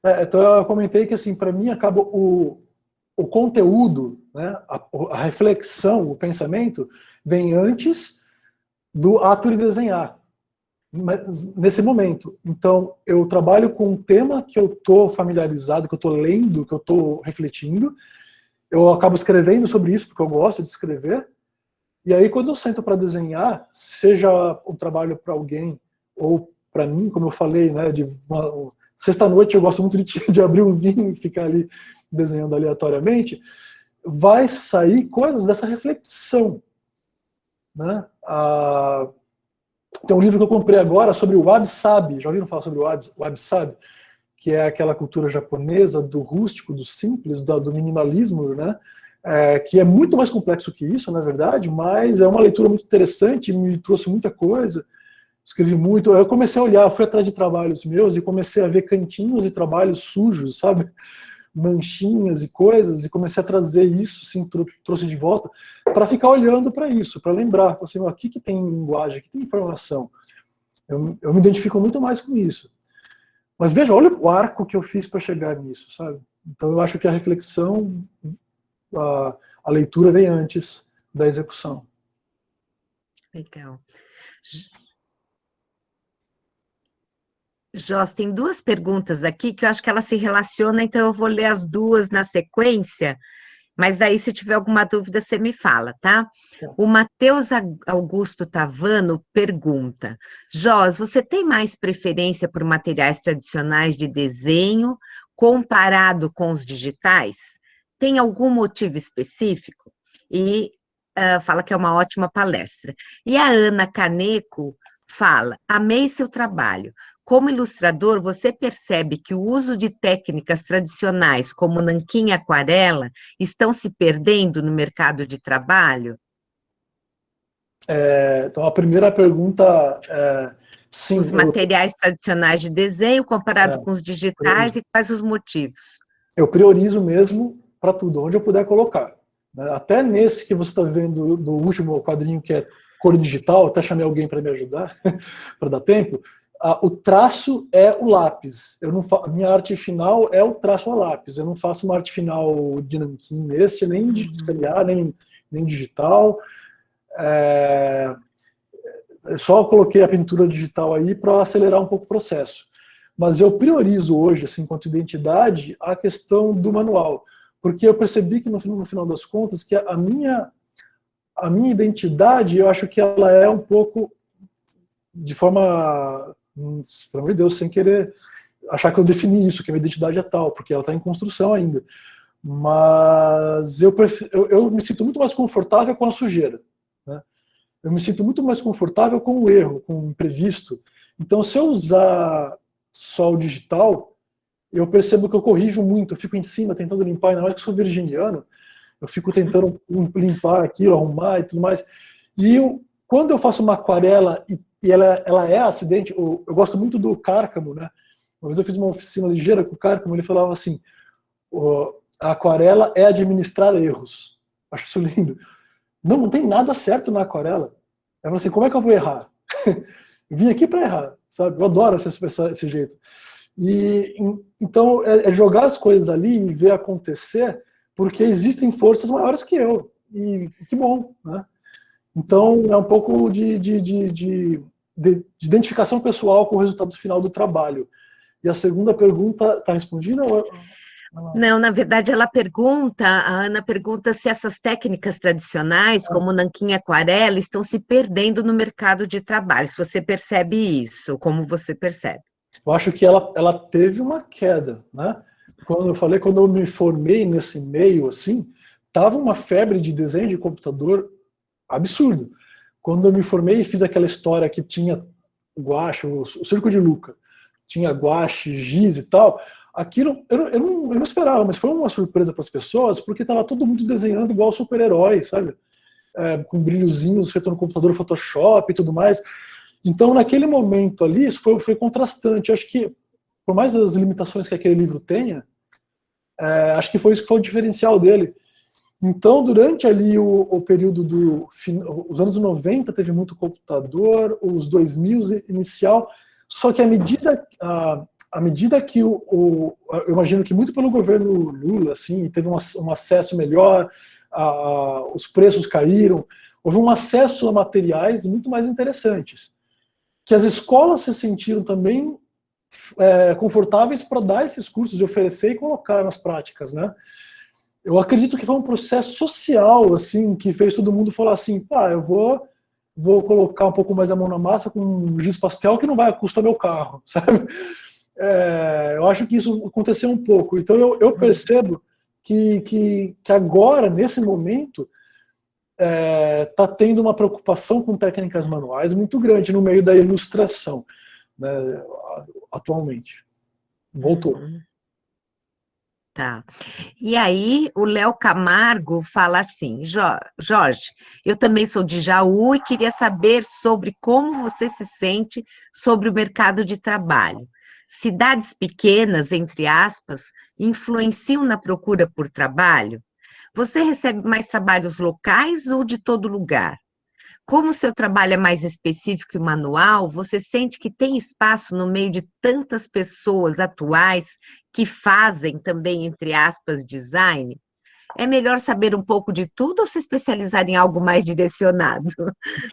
Então eu comentei que, assim, para mim, acaba o conteúdo, né, a reflexão, o pensamento, vem antes do ato de desenhar, nesse momento. Então, eu trabalho com um tema que eu estou familiarizado, que eu estou lendo, que eu estou refletindo, eu acabo escrevendo sobre isso, porque eu gosto de escrever, e aí quando eu sento para desenhar, seja um trabalho para alguém, ou para mim, como eu falei, né, sexta-noite eu gosto muito de abrir um vinho e ficar ali desenhando aleatoriamente, vai sair coisas dessa reflexão. Né? Tem um livro que eu comprei agora sobre o wabi-sabi. Já ouviram falar sobre o wabi-sabi? Que é aquela cultura japonesa do rústico, do simples, do minimalismo, né? Que é muito mais complexo que isso, na verdade, mas é uma leitura muito interessante, me trouxe muita coisa, escrevi muito. Eu comecei a olhar, fui atrás de trabalhos meus e comecei a ver cantinhos e trabalhos sujos, sabe? Manchinhas e coisas, e comecei a trazer isso, assim, trouxe de volta, para ficar olhando para isso, para lembrar, assim, aqui que tem linguagem, aqui tem informação. Eu me identifico muito mais com isso. Mas veja, olha o arco que eu fiz para chegar nisso, sabe? Então eu acho que a reflexão, a leitura vem antes da execução. Legal. Jos, tem duas perguntas aqui que eu acho que elas se relacionam, então eu vou ler as duas na sequência, mas daí se tiver alguma dúvida você me fala, tá? O Matheus Augusto Tavano pergunta: Jos, você tem mais preferência por materiais tradicionais de desenho comparado com os digitais? Tem algum motivo específico? E fala que é uma ótima palestra. E a Ana Caneco fala: amei seu trabalho. Como ilustrador, você percebe que o uso de técnicas tradicionais, como nanquim e aquarela, estão se perdendo no mercado de trabalho? Então, a primeira pergunta sim. Os materiais tradicionais de desenho comparado com os digitais e quais os motivos? Eu priorizo mesmo para tudo, onde eu puder colocar. Né? Até nesse que você está vendo do último quadrinho, que é cor digital, até chamei alguém para me ajudar, para dar tempo. O traço é o lápis. Minha arte final é o traço a lápis. Eu não faço uma arte final de nanquim nesse, nem de escanear, nem digital. Eu só coloquei a pintura digital aí para acelerar um pouco o processo. Mas eu priorizo hoje, assim, enquanto identidade, a questão do manual. Porque eu percebi que, no final das contas, que a minha identidade, eu acho que ela é um pouco, de forma, pelo amor de Deus, sem querer achar que eu defini isso, que a minha identidade é tal, porque ela está em construção ainda. Mas eu me sinto muito mais confortável com a sujeira. Né? Eu me sinto muito mais confortável com o erro, com o imprevisto. Então, se eu usar só o digital, eu percebo que eu corrijo muito, eu fico em cima tentando limpar, ainda mais que eu sou virginiano, eu fico tentando limpar aquilo, arrumar e tudo mais. E quando eu faço uma aquarela e ela é acidente, eu gosto muito do Cárcamo, né? Uma vez eu fiz uma oficina ligeira com o Cárcamo, ele falava assim, a aquarela é administrar erros. Acho isso lindo. Não tem nada certo na aquarela. Eu falei assim, como é que eu vou errar? Vim aqui para errar, sabe? Eu adoro esse jeito. Então, é jogar as coisas ali e ver acontecer, porque existem forças maiores que eu. E que bom, né? Então, é um pouco de identificação pessoal com o resultado final do trabalho. E a segunda pergunta está respondida? Não, na verdade, a Ana pergunta se essas técnicas tradicionais, como nanquim e aquarela, estão se perdendo no mercado de trabalho. Se você percebe isso, como você percebe? Eu acho que ela teve uma queda, né? Quando eu me formei nesse meio, assim, tava uma febre de desenho de computador absurdo. Quando eu me formei e fiz aquela história que tinha guache, o Circo de Luca, tinha guache, giz e tal, aquilo eu não esperava, mas foi uma surpresa para as pessoas, porque estava todo mundo desenhando igual super-herói, sabe? Com brilhozinhos feito no computador Photoshop e tudo mais. Então, naquele momento ali, isso foi contrastante. Eu acho que, por mais das limitações que aquele livro tenha, acho que foi isso que foi o diferencial dele. Então, durante ali o período os anos 90 teve muito computador, os 2000 inicial, só que à medida que eu imagino que muito pelo governo Lula, assim, teve um acesso melhor, os preços caíram, houve um acesso a materiais muito mais interessantes, que as escolas se sentiram também confortáveis para dar esses cursos e oferecer e colocar nas práticas, né? Eu acredito que foi um processo social, assim, que fez todo mundo falar assim, eu vou colocar um pouco mais a mão na massa com um giz pastel que não vai custar meu carro, sabe? Eu acho que isso aconteceu um pouco. Então eu percebo que agora, nesse momento, está tendo uma preocupação com técnicas manuais muito grande no meio da ilustração, né, atualmente. Voltou. Tá. E aí, o Léo Camargo fala assim, Jorge, eu também sou de Jaú e queria saber sobre como você se sente sobre o mercado de trabalho. Cidades pequenas, entre aspas, influenciam na procura por trabalho? Você recebe mais trabalhos locais ou de todo lugar? Como o seu trabalho é mais específico e manual, você sente que tem espaço no meio de tantas pessoas atuais que fazem também, entre aspas, design? É melhor saber um pouco de tudo ou se especializar em algo mais direcionado?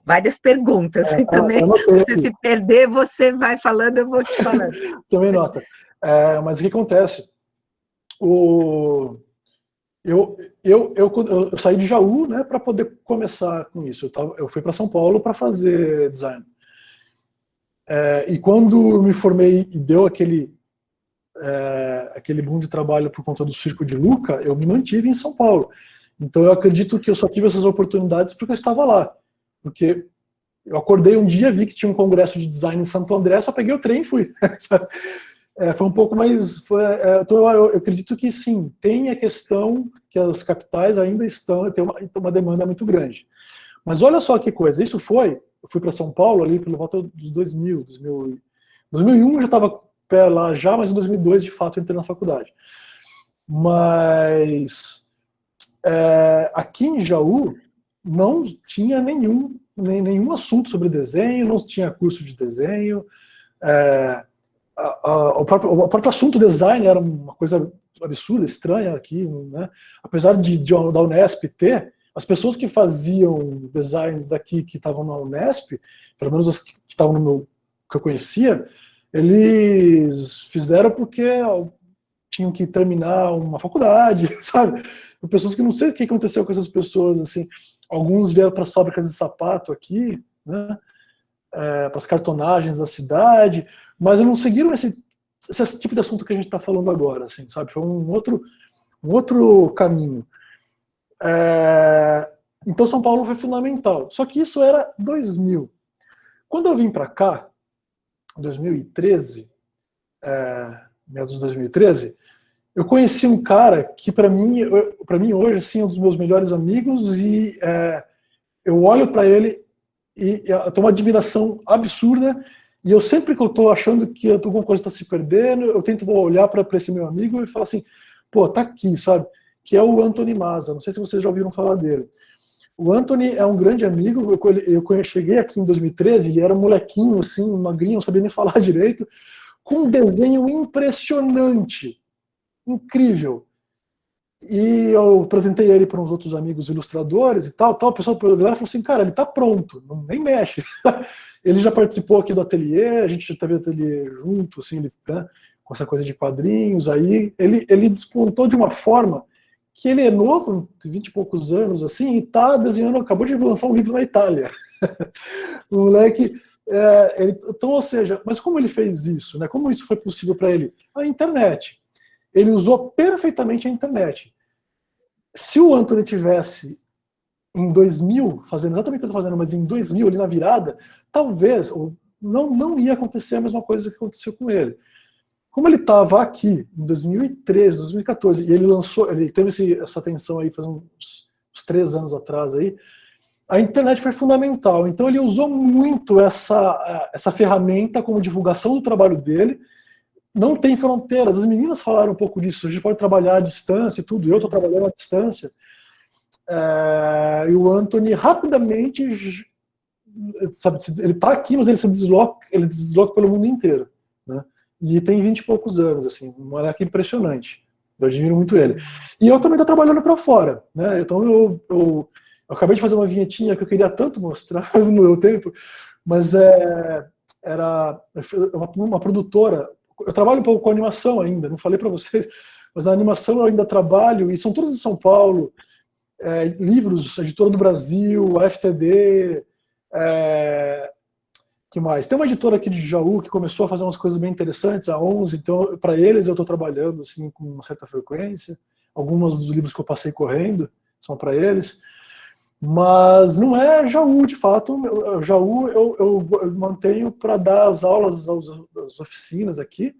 Várias perguntas. E também, se se perder, você vai falando, eu vou te falando. Também nota. Mas o que acontece? Eu saí de Jaú, né, para poder começar com isso. Eu fui para São Paulo para fazer design. E quando me formei e deu aquele boom de trabalho por conta do Circo de Luca, eu me mantive em São Paulo. Então eu acredito que eu só tive essas oportunidades porque eu estava lá. Porque eu acordei um dia, vi que tinha um congresso de design em Santo André, só peguei o trem e fui. Foi um pouco mais... então eu acredito que sim, tem a questão que as capitais ainda tem uma demanda muito grande. Mas olha só que coisa, eu fui para São Paulo ali pelo volta dos 2001 eu já estava pé lá já, mas em 2002 de fato eu entrei na faculdade. Mas aqui em Jaú não tinha nenhum assunto sobre desenho, não tinha curso de desenho, o próprio assunto design era uma coisa absurda, estranha aqui, né? Apesar da Unesp ter, as pessoas que faziam design daqui, que estavam na Unesp, pelo menos as que estavam que eu conhecia, eles fizeram porque tinham que terminar uma faculdade, sabe? Pessoas que não sei o que aconteceu com essas pessoas, assim. Alguns vieram para as fábricas de sapato aqui, né? Para as cartonagens da cidade, mas não seguiram esse tipo de assunto que a gente está falando agora, assim, sabe? Foi um outro caminho. Então São Paulo foi fundamental. Só que isso era 2000. Quando eu vim para cá, em 2013, meados de 2013, Eu conheci um cara que, para mim hoje, assim, é um dos meus melhores amigos, e eu olho para ele e eu tenho uma admiração absurda, e eu sempre que eu estou achando que alguma coisa está se perdendo, eu tento olhar para esse meu amigo e falar assim, pô, tá aqui, sabe? Que é o Anthony Mazza, não sei se vocês já ouviram falar dele. O Anthony é um grande amigo, eu cheguei aqui em 2013, ele era um molequinho, assim, magrinho, não sabia nem falar direito, com um desenho impressionante, incrível. E eu apresentei ele para uns outros amigos ilustradores e tal, o pessoal da galera falou assim, cara, ele tá pronto, nem mexe. Ele já participou aqui do ateliê, a gente já teve ateliê junto, assim, né, com essa coisa de quadrinhos, aí ele despontou de uma forma que ele é novo, 20 e poucos anos, assim, e tá desenhando, acabou de lançar um livro na Itália. O moleque, então, ou seja, mas como ele fez isso, né? Como isso foi possível para ele? A internet. Ele usou perfeitamente a internet. Se o Anthony tivesse em 2000, fazendo exatamente o que eu estou fazendo, mas em 2000, ali na virada, talvez não ia acontecer a mesma coisa que aconteceu com ele. Como ele estava aqui em 2013, 2014, e ele teve essa atenção aí faz uns 3 anos atrás aí, a internet foi fundamental. Então ele usou muito essa ferramenta como divulgação do trabalho dele. Não tem fronteiras. As meninas falaram um pouco disso. A gente pode trabalhar à distância e tudo. Eu estou trabalhando à distância. E o Anthony rapidamente, sabe, ele está aqui, mas ele se desloca pelo mundo inteiro, né? E tem 20 e poucos anos, assim, um moleque impressionante. Eu admiro muito ele. E eu também estou trabalhando para fora, né? Então eu acabei de fazer uma vinhetinha que eu queria tanto mostrar, mas não deu tempo. Mas era uma produtora. Eu trabalho um pouco com animação ainda, não falei para vocês, mas a animação eu ainda trabalho, e são todos em São Paulo, livros, Editora do Brasil, a FTD, que mais? Tem uma editora aqui de Jaú que começou a fazer umas coisas bem interessantes, a 11, então para eles eu estou trabalhando assim, com uma certa frequência, alguns dos livros que eu passei correndo são para eles, mas não é Jaú, de fato. Jaú eu mantenho para dar as aulas, as oficinas aqui,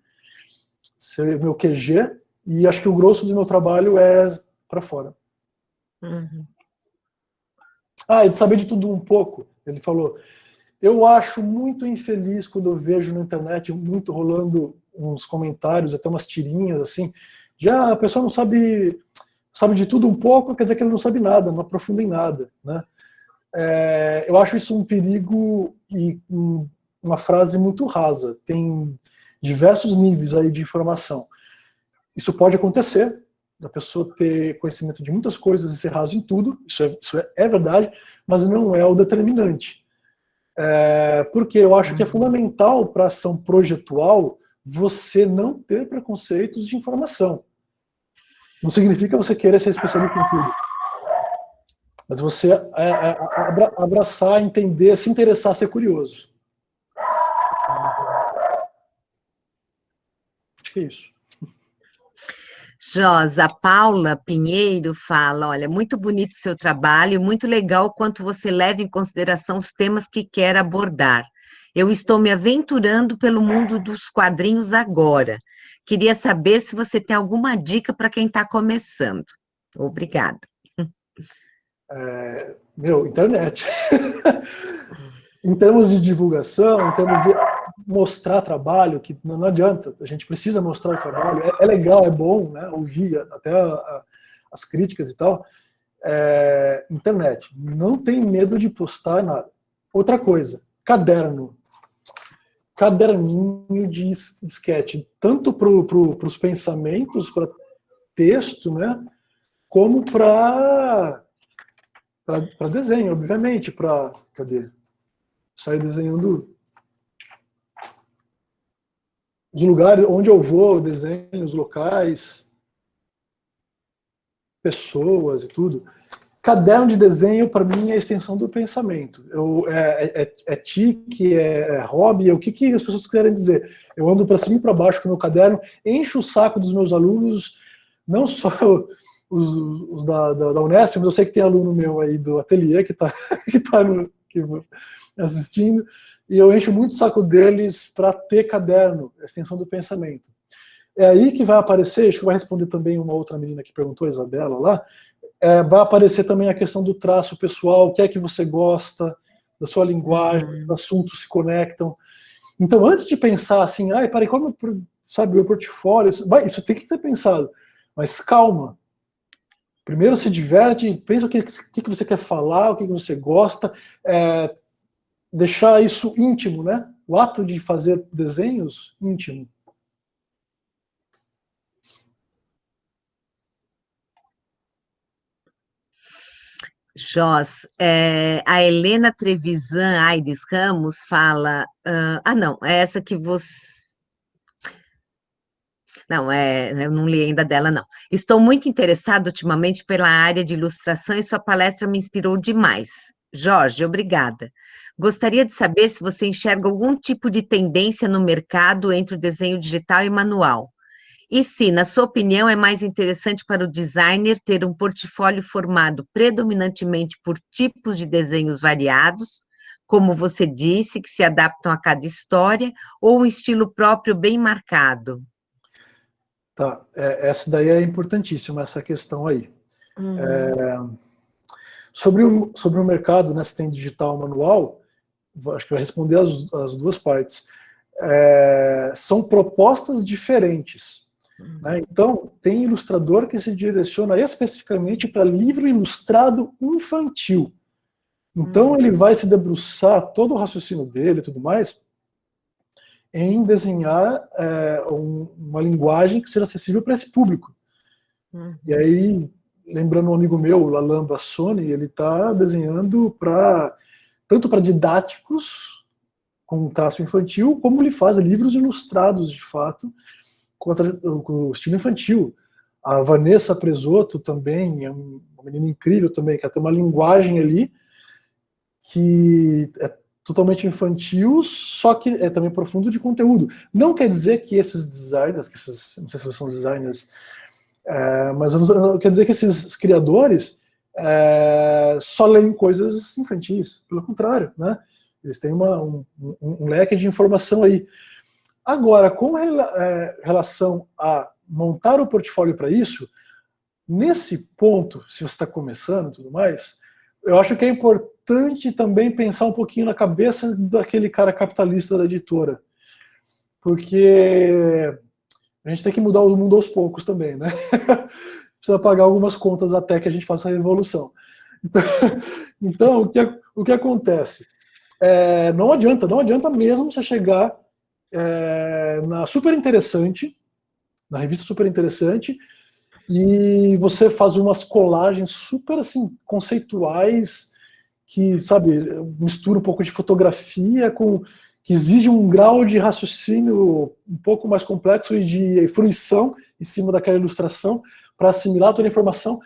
ser meu QG, e acho que o grosso do meu trabalho é para fora. Uhum. E de saber de tudo um pouco, ele falou, eu acho muito infeliz quando eu vejo na internet muito rolando uns comentários, até umas tirinhas assim, já a pessoa não sabe de tudo um pouco, quer dizer que ele não sabe nada, não aprofunda em nada, né? Eu acho isso um perigo e uma frase muito rasa. Tem diversos níveis aí de informação. Isso pode acontecer, da pessoa ter conhecimento de muitas coisas e ser raso em tudo, isso é verdade, mas não é o determinante. Porque eu acho que é fundamental para a ação projetual você não ter preconceitos de informação. Não significa você querer ser especialista em tudo. Mas você abraçar, entender, se interessar, ser curioso. Acho que é isso. Josa, Paula Pinheiro fala, olha, muito bonito o seu trabalho, muito legal o quanto você leva em consideração os temas que quer abordar. Eu estou me aventurando pelo mundo dos quadrinhos agora. Queria saber se você tem alguma dica para quem está começando. Obrigada. Internet. Em termos de divulgação, em termos de mostrar trabalho, que não adianta, a gente precisa mostrar o trabalho, é legal, é bom, né, ouvir até as críticas e tal. Internet, não tem medo de postar nada. Outra coisa, caderninho de disquete, tanto para os pensamentos, para texto, né, como para desenho, obviamente, cadê? Sair desenhando os lugares onde eu vou, desenho os locais, pessoas e tudo. Caderno de desenho, para mim, é a extensão do pensamento. Tique, hobby, o que as pessoas querem dizer. Eu ando para cima e para baixo com o meu caderno, encho o saco dos meus alunos, não só os da Unesp, mas eu sei que tem aluno meu aí do ateliê que está assistindo, e eu encho muito o saco deles para ter caderno, extensão do pensamento. é aí que vai aparecer, acho que vai responder também uma outra menina que perguntou, a Isabela lá, vai aparecer também a questão do traço pessoal, o que é que você gosta, da sua linguagem, os assuntos se conectam. Então, antes de pensar assim, peraí, como, sabe, meu portfólio, isso tem que ser pensado, mas calma. Primeiro se diverte, pensa o que você quer falar, o que você gosta, deixar isso íntimo, né? O ato de fazer desenhos íntimo. Joss, a Helena Trevisan Aires Ramos fala. Não, é essa que você. Não, eu não li ainda dela, não. Estou muito interessada ultimamente pela área de ilustração e sua palestra me inspirou demais. Jorge, obrigada. Gostaria de saber se você enxerga algum tipo de tendência no mercado entre o desenho digital e manual. E se, na sua opinião, é mais interessante para o designer ter um portfólio formado predominantemente por tipos de desenhos variados, como você disse, que se adaptam a cada história, ou um estilo próprio bem marcado? Tá, essa daí é importantíssima, essa questão aí. Sobre o mercado, né, se tem digital ou manual, acho que vai responder as duas partes. São propostas diferentes. Né? Então, tem ilustrador que se direciona especificamente para livro ilustrado infantil. Então, ele vai se debruçar todo o raciocínio dele e tudo mais em desenhar uma linguagem que seja acessível para esse público. E aí, lembrando um amigo meu, o Lalan Bassoni, ele está desenhando tanto para didáticos, com traço infantil, como ele faz livros ilustrados, de fato, com o estilo infantil. A Vanessa Presoto também é uma menina incrível também, que tem uma linguagem ali que é totalmente infantil, só que é também profundo de conteúdo. Não quer dizer que esses designers, não sei se são designers, mas não quer dizer que esses criadores só leem coisas infantis. Pelo contrário, né? Eles têm um leque de informação aí. Agora, com relação a montar o portfólio para isso, nesse ponto, se você está começando e tudo mais, eu acho que é importante também pensar um pouquinho na cabeça daquele cara capitalista da editora. Porque a gente tem que mudar o mundo aos poucos também, né? Precisa pagar algumas contas até que a gente faça a revolução. Então o que acontece? Não adianta mesmo você chegar na Super Interessante, na revista Super Interessante, e você faz umas colagens super assim conceituais que, sabe, mistura um pouco de fotografia que exige um grau de raciocínio um pouco mais complexo e de fruição em cima daquela ilustração para assimilar toda a informação.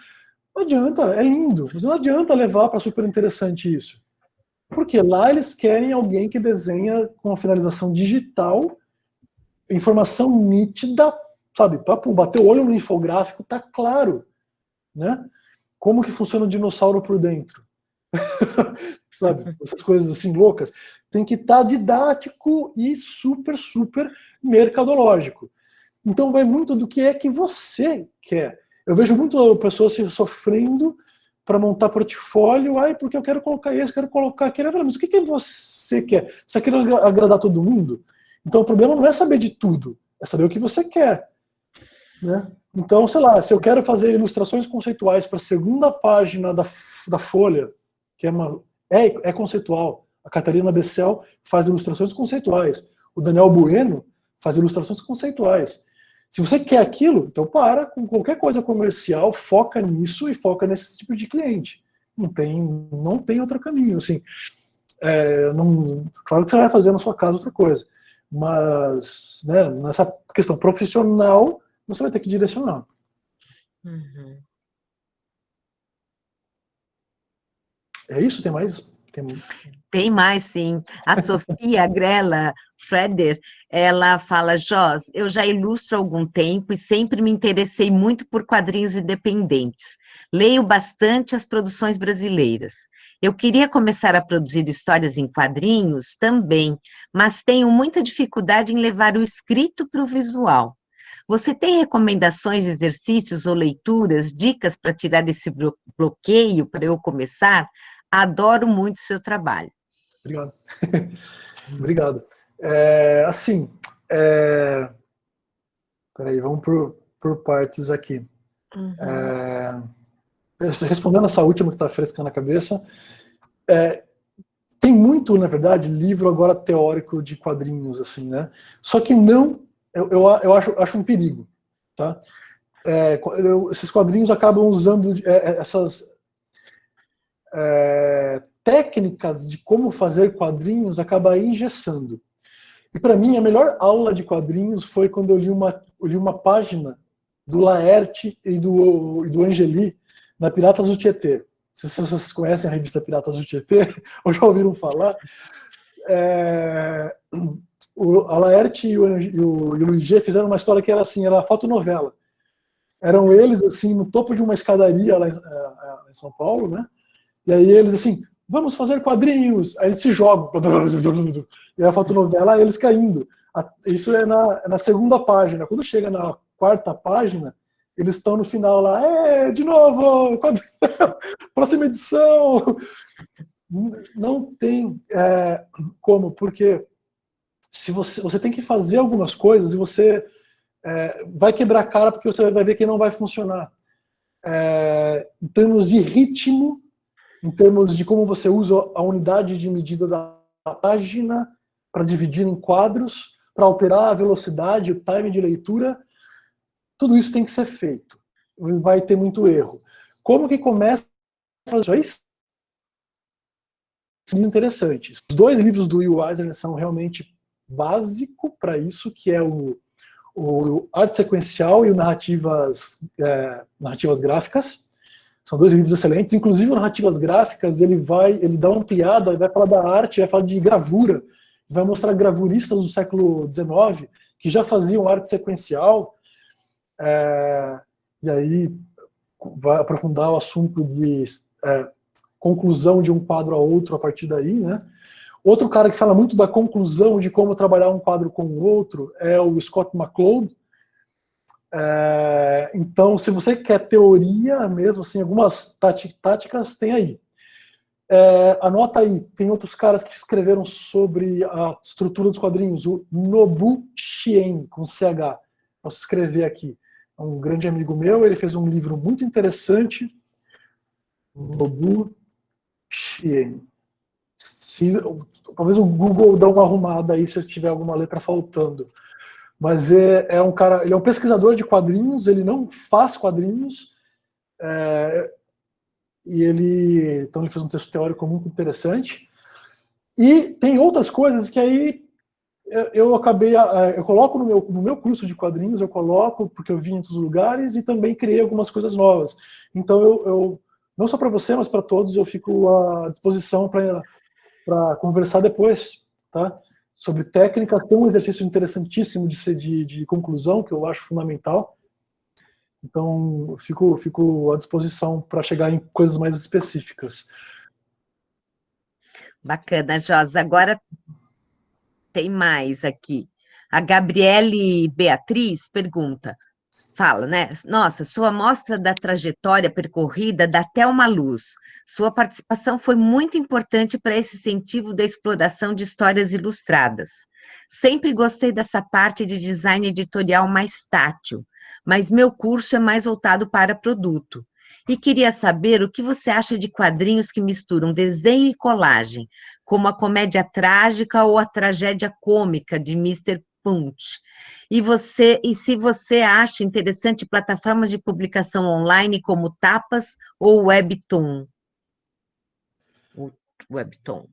Não adianta, é lindo, mas não adianta levar para Super Interessante isso. Porque lá eles querem alguém que desenha com a finalização digital, informação nítida, sabe, para bater o olho no infográfico, tá claro, né? Como que funciona o dinossauro por dentro. Sabe, essas coisas assim loucas, tem que estar didático e super, super mercadológico. Então vai muito do que é que você quer. Eu vejo muito pessoas se sofrendo para montar portfólio, porque eu quero colocar esse, quero colocar aquele. Mas o que que você quer? Você quer agradar todo mundo? Então o problema não é saber de tudo, é saber o que você quer. Né? Então, sei lá, se eu quero fazer ilustrações conceituais para a segunda página da Folha, que é conceitual, a Catarina Bessel faz ilustrações conceituais, o Daniel Bueno faz ilustrações conceituais. Se você quer aquilo, então para com qualquer coisa comercial, foca nisso e foca nesse tipo de cliente. Não tem outro caminho. Assim, claro que você vai fazer na sua casa outra coisa, mas né, nessa questão profissional, você vai ter que direcionar. É isso? Tem mais? Tem mais, sim. A Sofia Grella Freder, ela fala, Joss, eu já ilustro há algum tempo e sempre me interessei muito por quadrinhos independentes. Leio bastante as produções brasileiras. Eu queria começar a produzir histórias em quadrinhos também, mas tenho muita dificuldade em levar o escrito para o visual. Você tem recomendações de exercícios ou leituras, dicas para tirar esse bloqueio para eu começar? Adoro muito o seu trabalho. Obrigado. Obrigado. Assim, peraí, vamos por partes aqui. Uhum. Respondendo essa última que está fresca na cabeça, tem muito, na verdade, livro agora teórico de quadrinhos, assim, né? Só que não, eu acho um perigo, tá? Esses quadrinhos acabam usando essas técnicas de como fazer quadrinhos, acaba engessando. E para mim, a melhor aula de quadrinhos foi quando eu li uma página do Laerte e do Angeli na Piratas do Tietê. Se vocês conhecem a revista Piratas do Tietê, ou já ouviram falar, a Laerte e o Luiz G fizeram uma história que era assim, era fotonovela. Eram eles, assim, no topo de uma escadaria lá em São Paulo, né? E aí eles, assim, vamos fazer quadrinhos. Aí eles se jogam. E a fotonovela, eles caindo. Isso é na segunda página. Quando chega na quarta página, eles estão no final lá, de novo, próxima edição. Não tem como, porque se você tem que fazer algumas coisas e você vai quebrar a cara porque você vai ver que não vai funcionar. Em termos de ritmo, em termos de como você usa a unidade de medida da página para dividir em quadros, para alterar a velocidade, o time de leitura, tudo isso tem que ser feito. Vai ter muito erro. Como que começa isso aí? São interessantes. Os dois livros do Will Eisner são realmente básico para isso, que é o Arte Sequencial e o Narrativas Gráficas. São dois livros excelentes. Inclusive, o Narrativas Gráficas, ele dá uma ampliada, vai falar da arte, vai falar de gravura, vai mostrar gravuristas do século XIX que já faziam arte sequencial, e aí vai aprofundar o assunto de conclusão de um quadro a outro a partir daí, né? Outro cara que fala muito da conclusão de como trabalhar um quadro com o outro é o Scott McCloud. Então, se você quer teoria mesmo, assim, algumas táticas tem aí. Anota aí, tem outros caras que escreveram sobre a estrutura dos quadrinhos, o Nobu Chien, com CH. Posso escrever aqui. É um grande amigo meu, ele fez um livro muito interessante, Nobu Chien. Talvez o Google dê uma arrumada aí se tiver alguma letra faltando. Mas é um cara, ele é um pesquisador de quadrinhos, ele não faz quadrinhos, então ele fez um texto teórico muito interessante. E tem outras coisas que aí eu coloco no meu curso de quadrinhos, eu coloco porque eu vi em outros lugares e também criei algumas coisas novas. Então eu não só para você, mas para todos, eu fico à disposição para conversar depois, tá? Sobre técnica. Tem um exercício interessantíssimo de conclusão, que eu acho fundamental. Então, eu fico à disposição para chegar em coisas mais específicas. Bacana, Josa. Agora tem mais aqui. A Gabriele Beatriz pergunta, fala, né? Nossa, sua mostra da trajetória percorrida dá até uma luz. Sua participação foi muito importante para esse incentivo da exploração de histórias ilustradas. Sempre gostei dessa parte de design editorial mais tátil, mas meu curso é mais voltado para produto. E queria saber o que você acha de quadrinhos que misturam desenho e colagem, como a comédia trágica ou a tragédia cômica de Mr. Punch. E se você acha interessante plataformas de publicação online como Tapas ou Webtoon? Webtoon.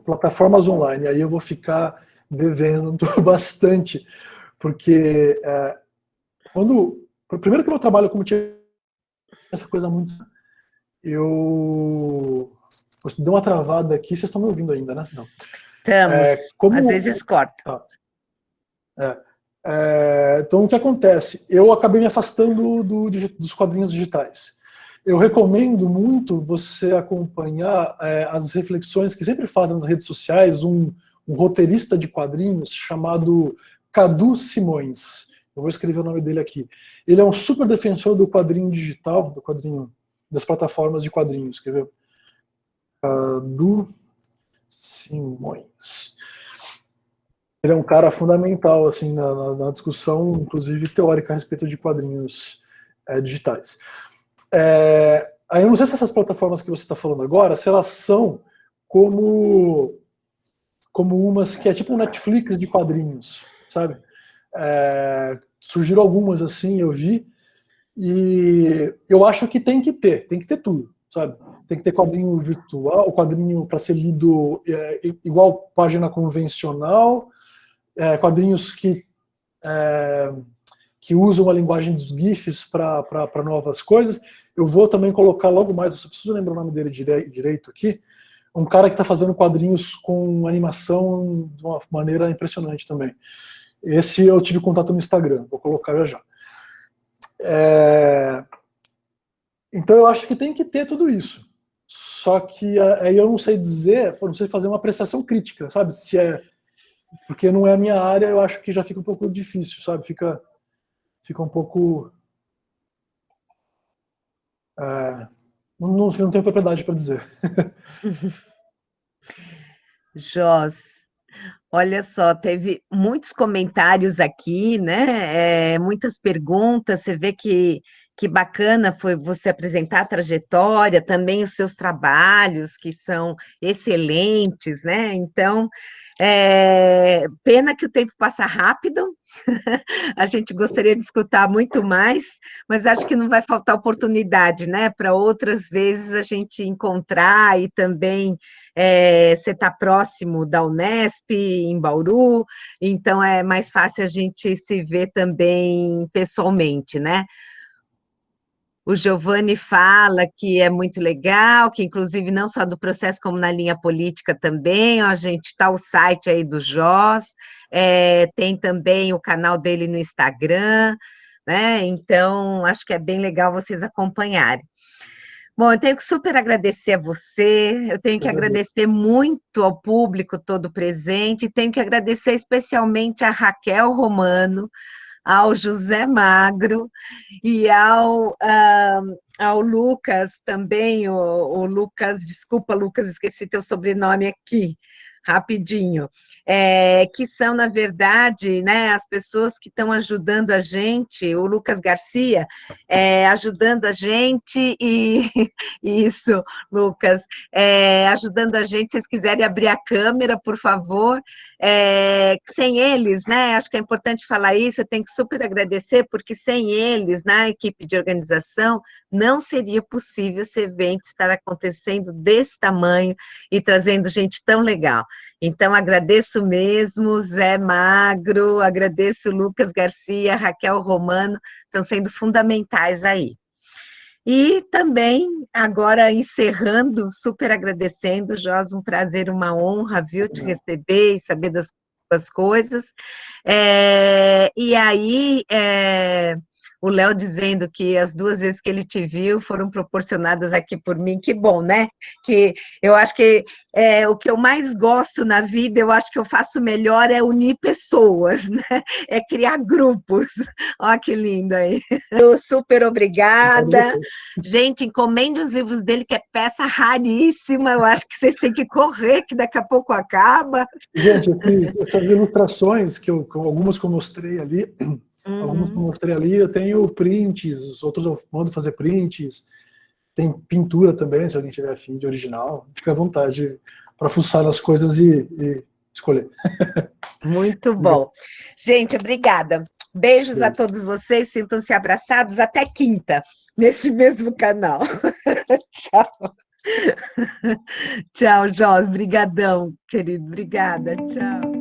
Plataformas online, aí eu vou ficar devendo bastante, porque primeiro que eu trabalho como tinha essa coisa muito, deu uma travada aqui, vocês estão me ouvindo ainda, né? Não. Estamos, às vezes corta. Então, o que acontece? Eu acabei me afastando dos quadrinhos digitais. Eu recomendo muito você acompanhar as reflexões que sempre fazem nas redes sociais um roteirista de quadrinhos chamado Cadu Simões. Eu vou escrever o nome dele aqui. Ele é um super defensor do quadrinho digital, do quadrinho das plataformas de quadrinhos. Quer ver? Cadu Simões. Ele é um cara fundamental assim, na discussão, inclusive teórica, a respeito de quadrinhos digitais. Aí eu não sei se essas plataformas que você está falando agora, se elas são como umas que é tipo um Netflix de quadrinhos, sabe? Surgiram algumas assim, eu vi, e eu acho que tem que ter tudo, sabe? Tem que ter quadrinho virtual, quadrinho para ser lido igual página convencional, quadrinhos que usam a linguagem dos GIFs para novas coisas. Eu vou também colocar logo mais, eu só preciso lembrar o nome dele direito aqui, um cara que está fazendo quadrinhos com animação de uma maneira impressionante também. Esse eu tive contato no Instagram, vou colocar já. Então eu acho que tem que ter tudo isso. Só que aí eu não sei dizer, não sei fazer uma apreciação crítica, sabe? Porque não é a minha área, eu acho que já fica um pouco difícil, sabe? Fica um pouco... não tenho propriedade para dizer. Jos, olha só, teve muitos comentários aqui, né? Muitas perguntas. Você vê que bacana foi você apresentar a trajetória, também os seus trabalhos, que são excelentes, né? Então, pena que o tempo passa rápido. A gente gostaria de escutar muito mais, mas acho que não vai faltar oportunidade, né? Para outras vezes a gente encontrar e também você está próximo da Unesp, em Bauru, então é mais fácil a gente se ver também pessoalmente, né? O Giovanni fala que é muito legal, que inclusive não só do processo, como na linha política também. A gente está o site aí do Jos, tem também o canal dele no Instagram, né? Então, acho que é bem legal vocês acompanharem. Bom, eu tenho que super agradecer a você, eu tenho que agradecer muito ao público todo presente, tenho que agradecer especialmente a Raquel Romano, ao José Magro e ao Lucas também, o Lucas, desculpa, Lucas, esqueci teu sobrenome aqui, rapidinho, que são, na verdade, né, as pessoas que estão ajudando a gente, o Lucas Garcia, ajudando a gente, e isso, Lucas, ajudando a gente, se vocês quiserem abrir a câmera, por favor, sem eles, né, acho que é importante falar isso, eu tenho que super agradecer, porque sem eles, na equipe de organização, não seria possível esse evento estar acontecendo desse tamanho e trazendo gente tão legal. Então, agradeço mesmo, Zé Magro, agradeço Lucas Garcia, Raquel Romano, estão sendo fundamentais aí. E também, agora encerrando, super agradecendo, Jos, um prazer, uma honra, viu, te receber e saber das coisas. E aí, o Léo dizendo que as 2 vezes que ele te viu foram proporcionadas aqui por mim, que bom, né? Que eu acho que o que eu mais gosto na vida, eu acho que eu faço melhor é unir pessoas, né? É criar grupos. Olha que lindo aí. Super obrigada. Gente, encomende os livros dele, que é peça raríssima, eu acho que vocês têm que correr, que daqui a pouco acaba. Gente, essas ilustrações, algumas que eu mostrei ali, eu tenho prints, os outros eu mando fazer prints, tem pintura também, se alguém tiver afim de original, fica à vontade para fuçar nas coisas e escolher. Muito bom. Gente, obrigada. Beijos a todos vocês, sintam-se abraçados, até quinta, nesse mesmo canal. Tchau. Tchau, Jos, brigadão, querido, obrigada, tchau.